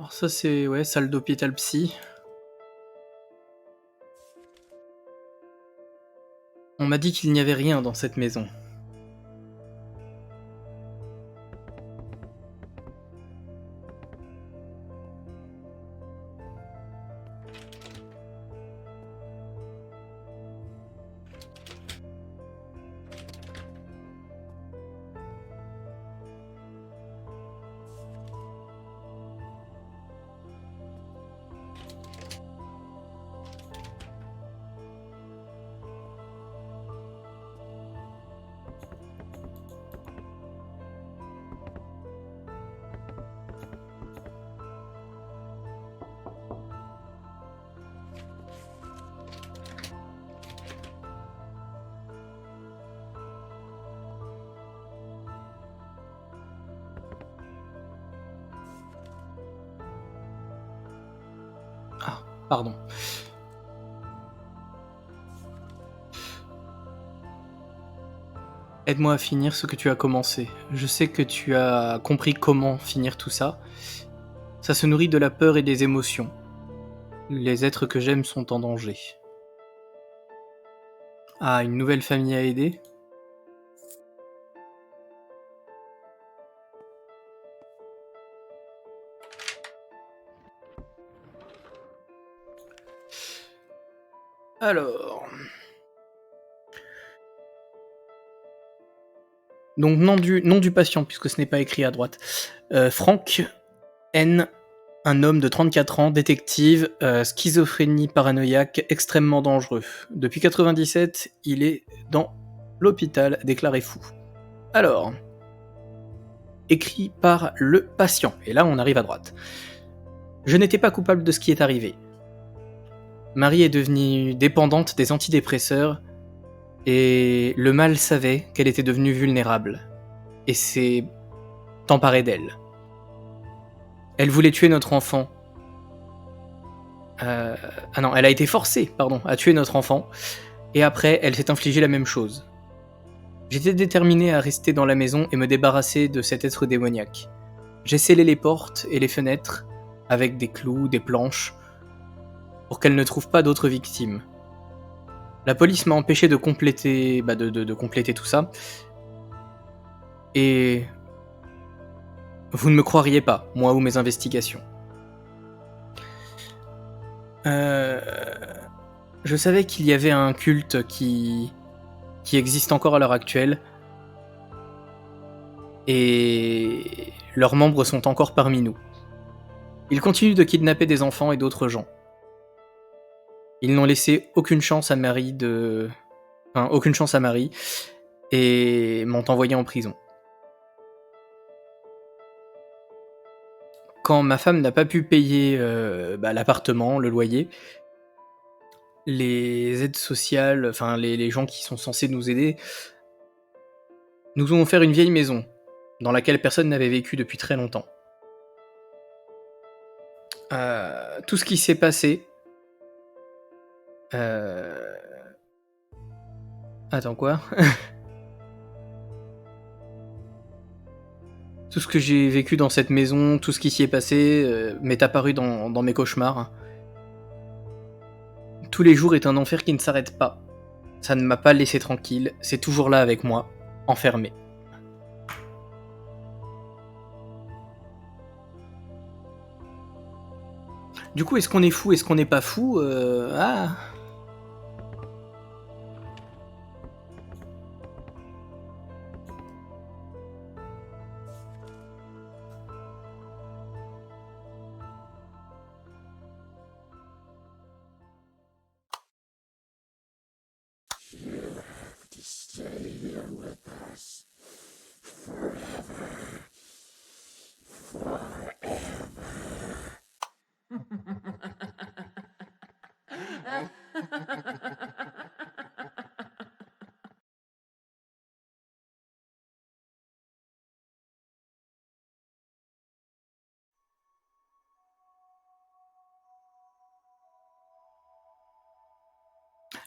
Alors ça c'est, ouais, salle d'hôpital psy. On m'a dit qu'il n'y avait rien dans cette maison. Pardon. Aide-moi à finir ce que tu as commencé. Je sais que tu as compris comment finir tout ça. Ça se nourrit de la peur et des émotions. Les êtres que j'aime sont en danger. Ah, une nouvelle famille à aider? Alors... Donc nom du patient, puisque ce n'est pas écrit à droite. Frank N, un homme de 34 ans, détective, schizophrénie paranoïaque, extrêmement dangereux. Depuis 97, il est dans l'hôpital, déclaré fou. Alors, écrit par le patient, et là on arrive à droite. Je n'étais pas coupable de ce qui est arrivé. Marie est devenue dépendante des antidépresseurs, et le mal savait qu'elle était devenue vulnérable, et s'est emparé d'elle. Elle voulait tuer notre enfant. Ah non, elle a été forcée, à tuer notre enfant, et après, elle s'est infligée la même chose. J'étais déterminé à rester dans la maison et me débarrasser de cet être démoniaque. J'ai scellé les portes et les fenêtres avec des clous, des planches, pour qu'elle ne trouve pas d'autres victimes. La police m'a empêché de compléter, de compléter tout ça. Et vous ne me croiriez pas, moi ou mes investigations. Je savais qu'il y avait un culte qui existe encore à l'heure actuelle. Et leurs membres sont encore parmi nous. Ils continuent de kidnapper des enfants et d'autres gens. Ils n'ont laissé aucune chance à Marie et m'ont envoyé en prison. Quand ma femme n'a pas pu payer l'appartement, le loyer, les aides sociales, les gens qui sont censés nous aider, nous ont offert une vieille maison dans laquelle personne n'avait vécu depuis très longtemps. Tout ce qui s'est passé... Attends, quoi? Tout ce que j'ai vécu dans cette maison, tout ce qui s'y est passé, m'est apparu dans mes cauchemars. Tous les jours est un enfer qui ne s'arrête pas. Ça ne m'a pas laissé tranquille, c'est toujours là avec moi, enfermé. Du coup, est-ce qu'on est fou, est-ce qu'on n'est pas fou?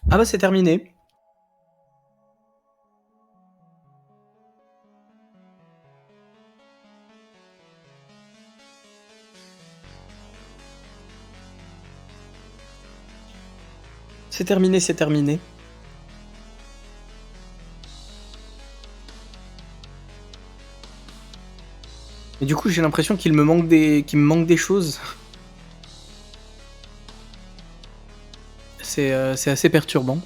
Ah bah c'est terminé. C'est terminé, c'est terminé. Et du coup, j'ai l'impression qu'il me manque des choses. C'est assez perturbant.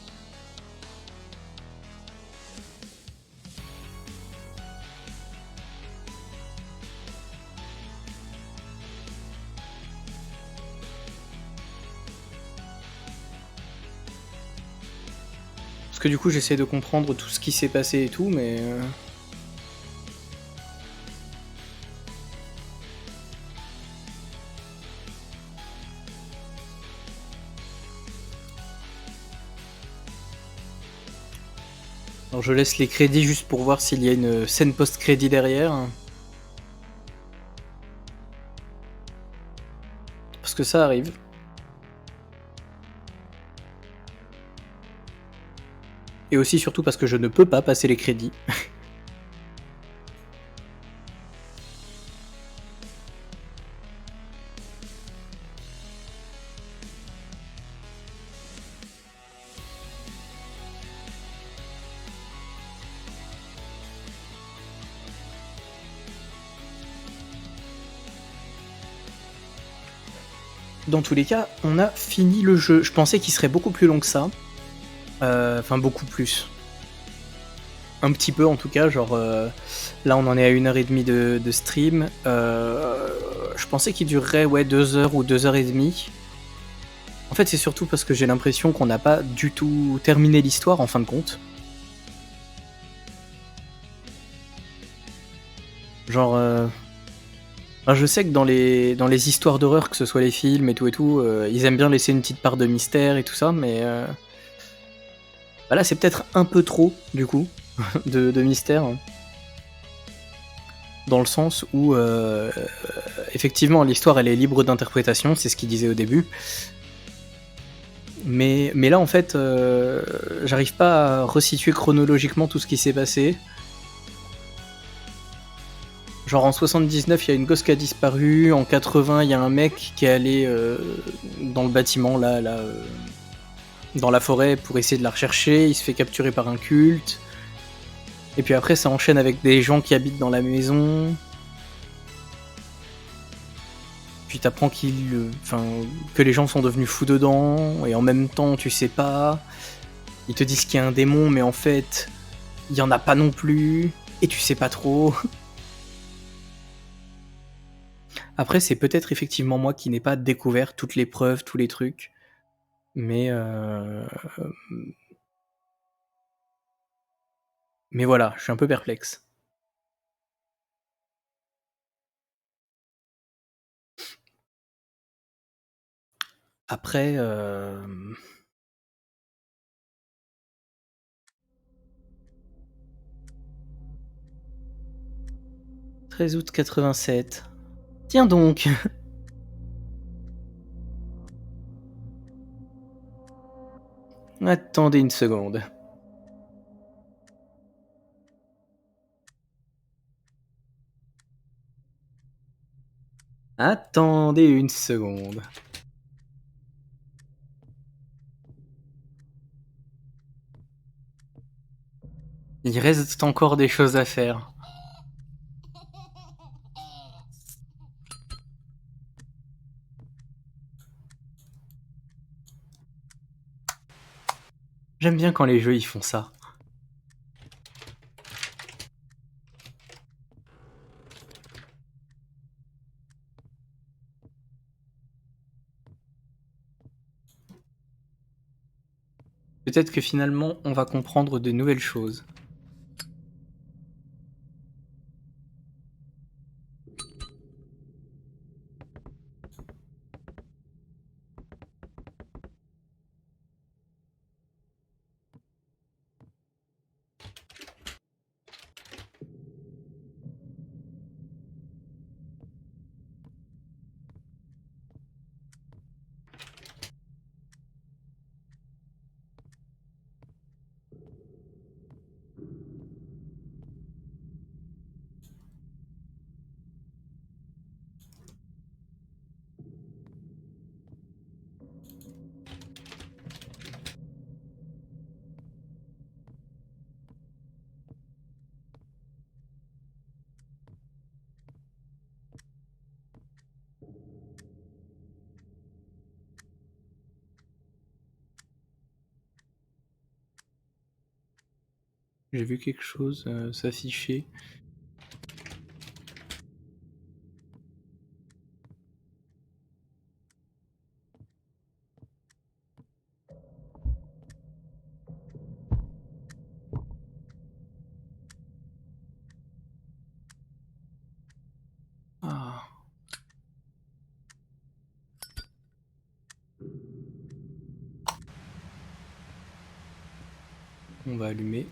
Parce que du coup, j'essaie de comprendre tout ce qui s'est passé et tout, mais... Alors je laisse les crédits juste pour voir s'il y a une scène post-crédit derrière. Parce que ça arrive. Et aussi surtout parce que je ne peux pas passer les crédits. Dans tous les cas, on a fini le jeu. Je pensais qu'il serait beaucoup plus long que ça. Enfin, beaucoup plus. Un petit peu en tout cas, genre là on en est à 1h30 de stream. Je pensais qu'il durerait 2 heures ou 2 heures et demie. En fait, c'est surtout parce que j'ai l'impression qu'on n'a pas du tout terminé l'histoire en fin de compte. Genre, je sais que dans les histoires d'horreur, que ce soit les films et tout, ils aiment bien laisser une petite part de mystère et tout ça, mais bah là c'est peut-être un peu trop du coup de mystère. Dans le sens où effectivement l'histoire elle est libre d'interprétation, c'est ce qu'il disait au début. Mais là en fait j'arrive pas à resituer chronologiquement tout ce qui s'est passé. Genre en 79 il y a une gosse qui a disparu, en 80 il y a un mec qui est allé dans le bâtiment là dans la forêt pour essayer de la rechercher, il se fait capturer par un culte. Et puis après ça enchaîne avec des gens qui habitent dans la maison. Puis t'apprends que les gens sont devenus fous dedans, et en même temps tu sais pas. Ils te disent qu'il y a un démon, mais en fait, il y en a pas non plus, et tu sais pas trop. Après, c'est peut-être effectivement moi qui n'ai pas découvert toutes les preuves, tous les trucs. Mais voilà, je suis un peu perplexe. Après, 13 août 87. Tiens donc. Attendez une seconde. Attendez une seconde. Il reste encore des choses à faire. J'aime bien quand les jeux ils font ça. Peut-être que finalement on va comprendre de nouvelles choses. J'ai vu quelque chose s'afficher. Ah. On va allumer.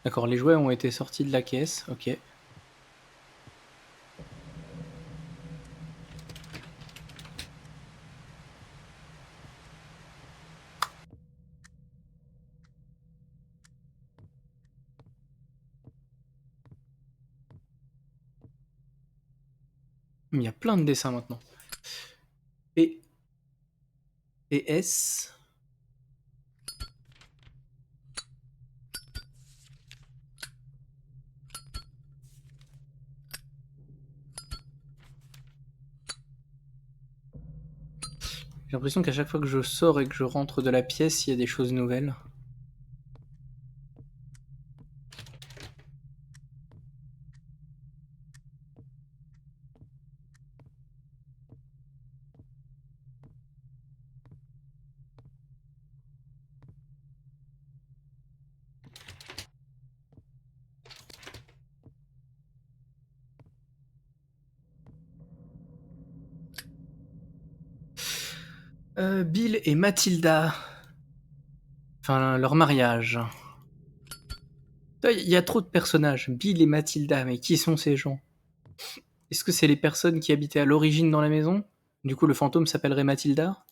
D'accord, les jouets ont été sortis de la caisse, ok. Il y a plein de dessins maintenant. Et S. J'ai l'impression qu'à chaque fois que je sors et que je rentre de la pièce, il y a des choses nouvelles. Bill et Mathilda. Enfin, leur mariage. Il y a trop de personnages. Bill et Mathilda, mais qui sont ces gens? Est-ce que c'est les personnes qui habitaient à l'origine dans la maison? Du coup, le fantôme s'appellerait Mathilda?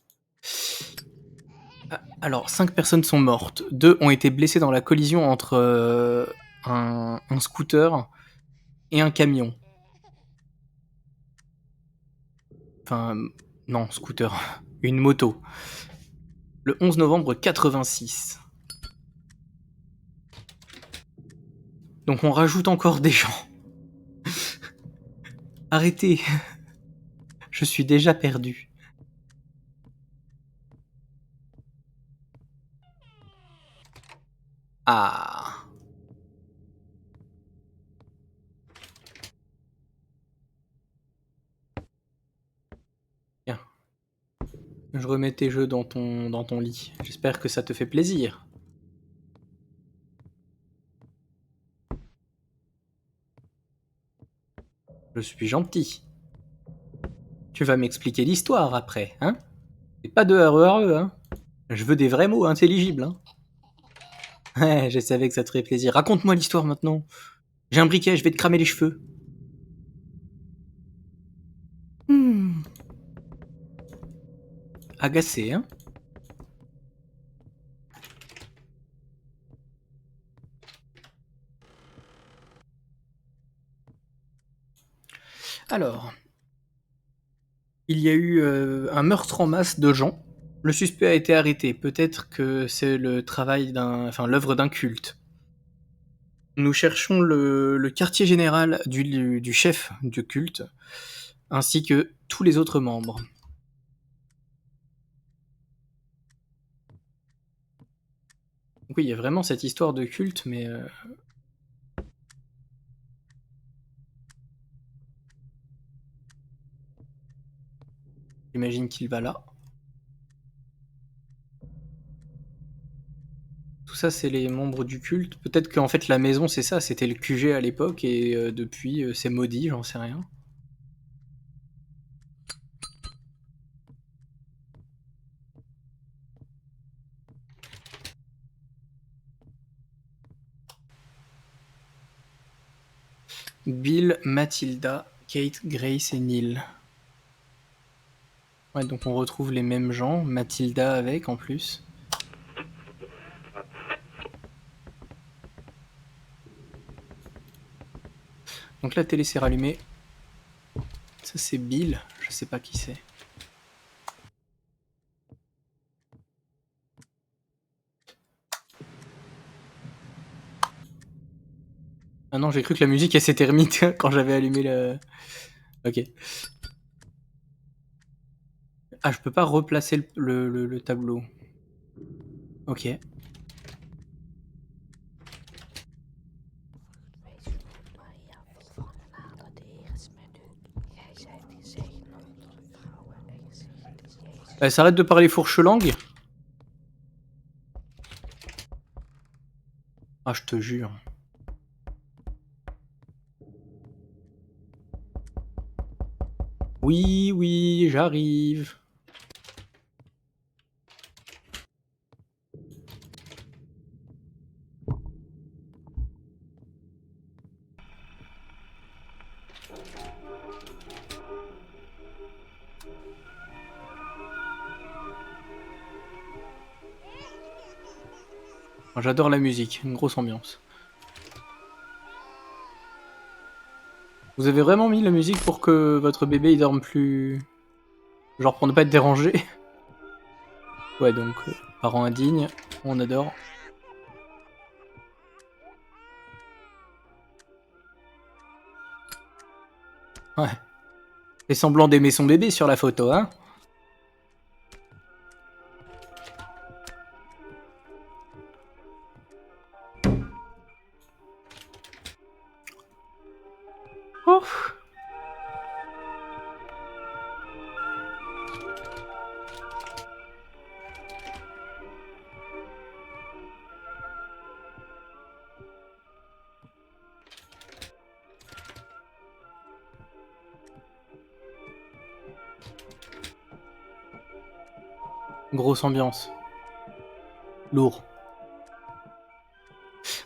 Alors, 5 personnes sont mortes. 2 ont été blessées dans la collision entre un scooter et un camion. Enfin, non, scooter. Une moto. Le 11 novembre 86. Donc on rajoute encore des gens. Arrêtez. Je suis déjà perdu. Ah. Tiens. Je remets tes jeux dans ton lit. J'espère que ça te fait plaisir. Je suis gentil. Tu vas m'expliquer l'histoire après, hein? Et pas de heureux, hein? Je veux des vrais mots intelligibles, hein? Ouais, je savais que ça te ferait plaisir. Raconte-moi l'histoire maintenant. J'ai un briquet, je vais te cramer les cheveux. Hmm. Agacé, hein? Alors, il y a eu un meurtre en masse de gens. Le suspect a été arrêté. Peut-être que c'est le travail enfin, l'œuvre d'un culte. Nous cherchons le quartier général du chef du culte, ainsi que tous les autres membres. Donc oui, il y a vraiment cette histoire de culte, mais j'imagine qu'il va là. Tout ça, c'est les membres du culte. Peut-être qu'en fait, la maison, c'est ça, c'était le QG à l'époque, et depuis, c'est maudit, j'en sais rien. Bill, Mathilda, Kate, Grace et Neil. Ouais, donc on retrouve les mêmes gens, Mathilda avec en plus. Donc la télé s'est rallumée. Ça c'est Bill, je sais pas qui c'est. Ah non, j'ai cru que la musique elle s'était remise quand j'avais allumé le... Ok. Ah, je peux pas replacer le tableau. Ok. S'arrête de parler fourche-langue. Ah, je te jure. Oui, oui, j'arrive. J'adore la musique, une grosse ambiance. Vous avez vraiment mis la musique pour que votre bébé il dorme plus... Genre pour ne pas être dérangé? Ouais, donc, parents indignes, on adore. Ouais. Fait semblant d'aimer son bébé sur la photo, hein? Ouf. Grosse ambiance. Lourd.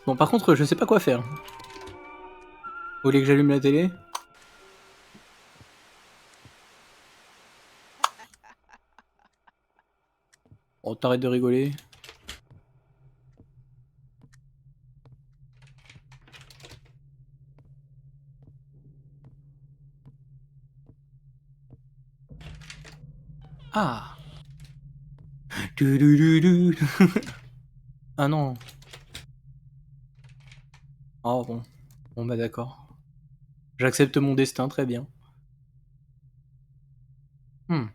Bon, par contre, je sais pas quoi faire. Vous voulez que j'allume la télé? Oh, t'arrêtes de rigoler. Ah. Du. Ah non. Oh bon. Bon bah d'accord. J'accepte mon destin, très bien. Hmm.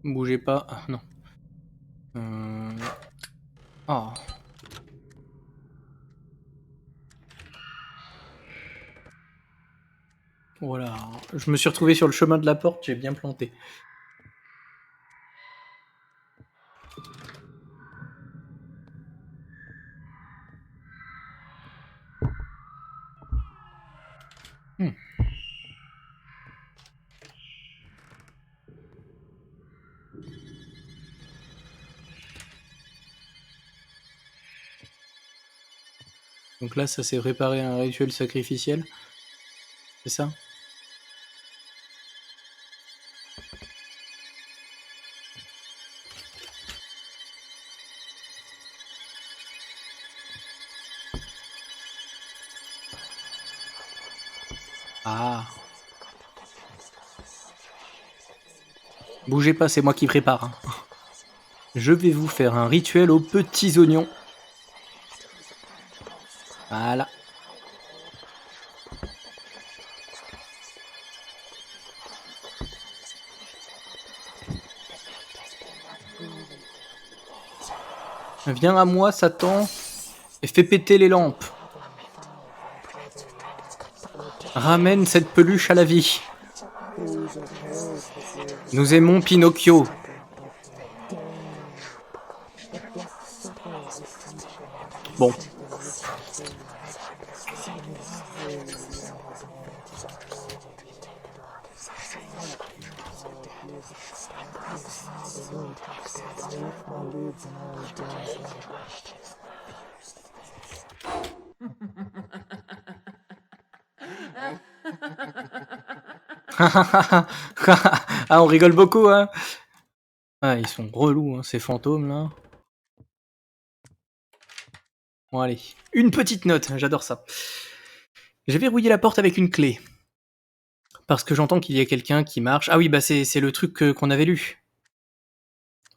Bougez pas. Ah, non. Ah. Voilà. Je me suis retrouvé sur le chemin de la porte, j'ai bien planté. Hmm. Donc là, ça s'est préparé à un rituel sacrificiel. C'est ça? Ah. Bougez pas, c'est moi qui prépare, hein. Je vais vous faire un rituel aux petits oignons. Voilà. Viens à moi, Satan, et fais péter les lampes. Ramène cette peluche à la vie. Nous aimons Pinocchio. Bon. Ah, on rigole beaucoup, hein. Ah, ils sont relous, hein, ces fantômes, là. Bon, allez. Une petite note, j'adore ça. J'ai verrouillé la porte avec une clé. Parce que j'entends qu'il y a quelqu'un qui marche. Ah oui, bah c'est le truc qu'on avait lu.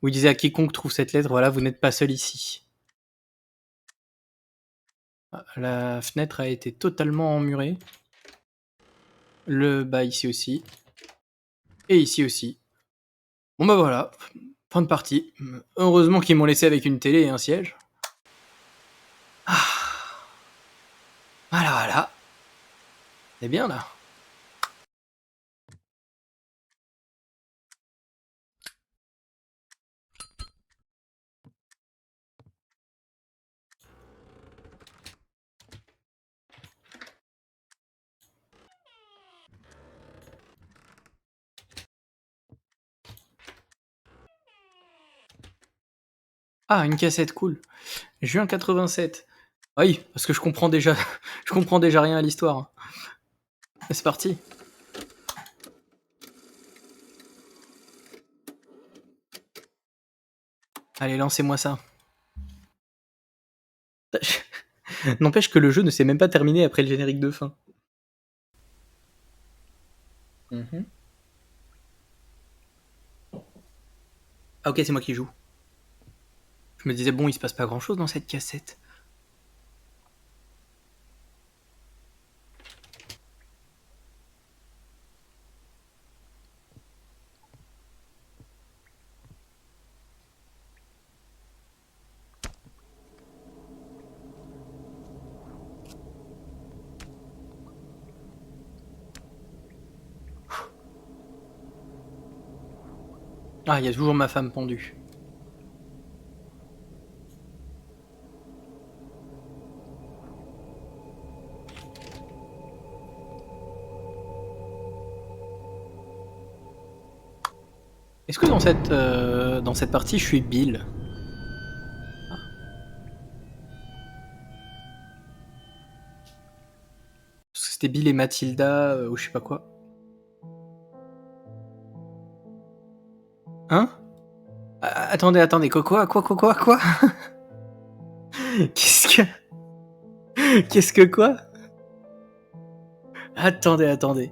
Où il disait à quiconque trouve cette lettre, voilà, vous n'êtes pas seul ici. Ah, la fenêtre a été totalement emmurée. Le bas ici aussi. Et ici aussi. Bon bah voilà, fin de partie. Heureusement qu'ils m'ont laissé avec une télé et un siège. Ah. Voilà. C'est bien là. Ah, une cassette, cool. Juin 87. Oui, parce que je comprends déjà, je comprends déjà rien à l'histoire. C'est parti. Allez, lancez-moi ça. N'empêche que le jeu ne s'est même pas terminé après le générique de fin. Mhm. Ah ok, c'est moi qui joue. Je me disais, bon, il se passe pas grand-chose dans cette cassette. Ah, il y a toujours ma femme pendue. Est-ce que dans cette partie, je suis Bill? Parce que c'était Bill et Mathilda, ou je sais pas quoi. Hein? Attendez, quoi? Qu'est-ce que... Qu'est-ce que quoi? Attendez.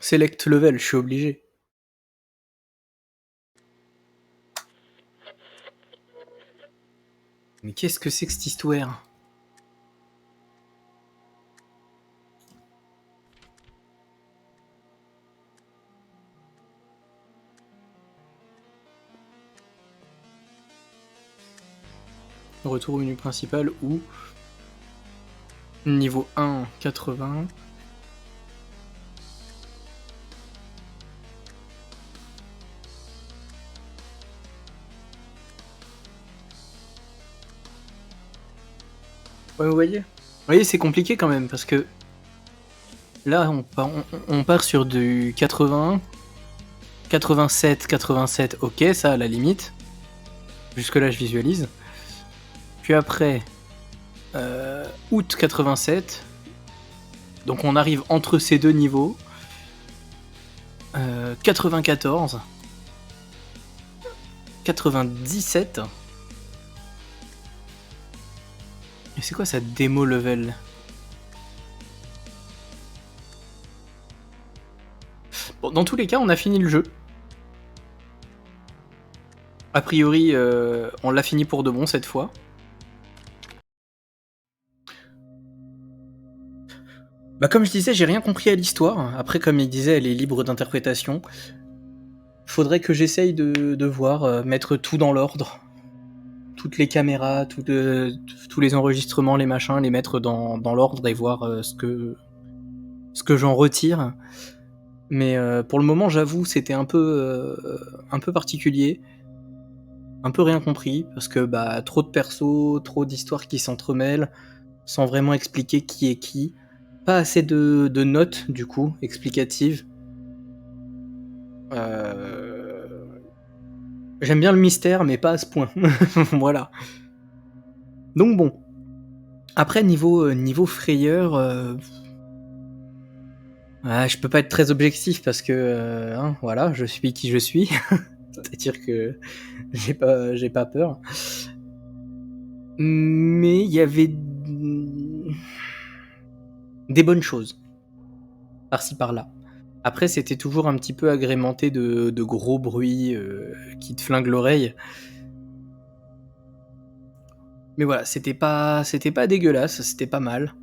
Select level, je suis obligé. Mais qu'est-ce que c'est que cette histoire? Retour au menu principal ou... Niveau 1, 80. Ouais, vous voyez? Vous voyez, c'est compliqué quand même, parce que... Là, on part sur du 81, 87, ok, ça à la limite. Jusque là, je visualise. Puis après, août 87. Donc on arrive entre ces deux niveaux. 94. 97. Et c'est quoi ça, démo level? Bon, dans tous les cas, on a fini le jeu. A priori, on l'a fini pour de bon cette fois. Bah comme je disais, j'ai rien compris à l'histoire. Après, comme il disait, elle est libre d'interprétation. Faudrait que j'essaye de voir, mettre tout dans l'ordre. Toutes les caméras, tous les enregistrements, les machins, les mettre dans l'ordre et voir ce que j'en retire. Mais pour le moment, j'avoue, c'était un peu particulier. Un peu rien compris, parce que bah trop de persos, trop d'histoires qui s'entremêlent, sans vraiment expliquer qui est qui. Pas assez de notes, du coup, explicatives. J'aime bien le mystère, mais pas à ce point. Voilà. Donc bon. Après, niveau frayeur, je peux pas être très objectif parce que, hein, voilà, je suis qui je suis. C'est-à-dire que j'ai pas peur. Mais il y avait des bonnes choses. Par-ci par-là. Après, c'était toujours un petit peu agrémenté de gros bruits qui te flinguent l'oreille. Mais voilà, c'était pas dégueulasse, c'était pas mal.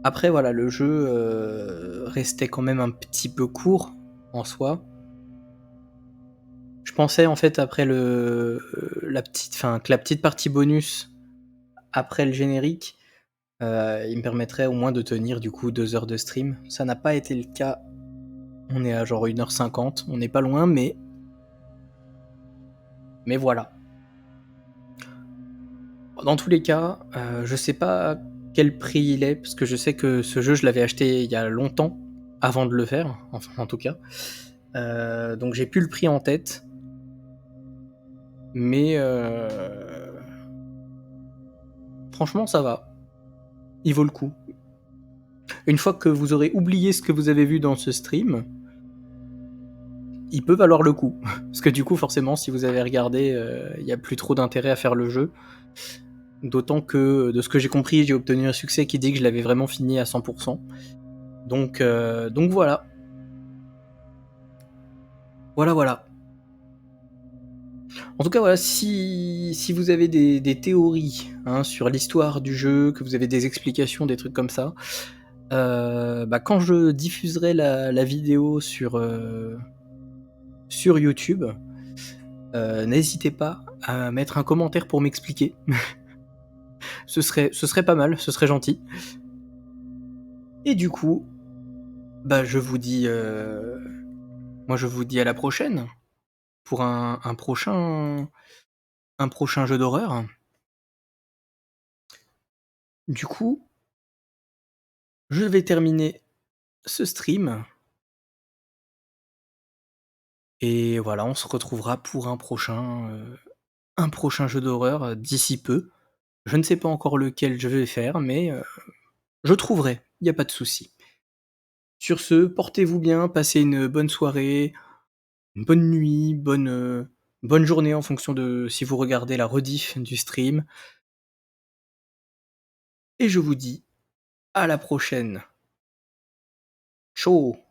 Après, voilà, le jeu restait quand même un petit peu court en soi. Je pensais en fait après que la petite partie bonus après le générique, il me permettrait au moins de tenir du coup 2 heures de stream. Ça n'a pas été le cas. On est à genre 1h50, on n'est pas loin, mais voilà. Dans tous les cas, je sais pas quel prix il est, parce que je sais que ce jeu, je l'avais acheté il y a longtemps, avant de le faire, enfin en tout cas. Donc j'ai plus le prix en tête. Mais franchement, ça va. Il vaut le coup. une fois que vous aurez oublié ce que vous avez vu dans ce stream, il peut valoir le coup. Parce que du coup, forcément, si vous avez regardé, il n'y a plus trop d'intérêt à faire le jeu. D'autant que, de ce que j'ai compris, j'ai obtenu un succès qui dit que je l'avais vraiment fini à 100%. Donc voilà. Voilà. En tout cas, voilà, si vous avez des théories sur l'histoire du jeu, que vous avez des explications, des trucs comme ça, quand je diffuserai la vidéo sur YouTube, n'hésitez pas à mettre un commentaire pour m'expliquer. ce serait pas mal, ce serait gentil. Et du coup, je vous dis à la prochaine pour un prochain jeu d'horreur. Du coup, je vais terminer ce stream. Et voilà, on se retrouvera pour un prochain jeu d'horreur d'ici peu. Je ne sais pas encore lequel je vais faire, mais je trouverai, il n'y a pas de souci. Sur ce, portez-vous bien, passez une bonne soirée, une bonne nuit, bonne journée en fonction de si vous regardez la rediff du stream. Et je vous dis à la prochaine. Ciao.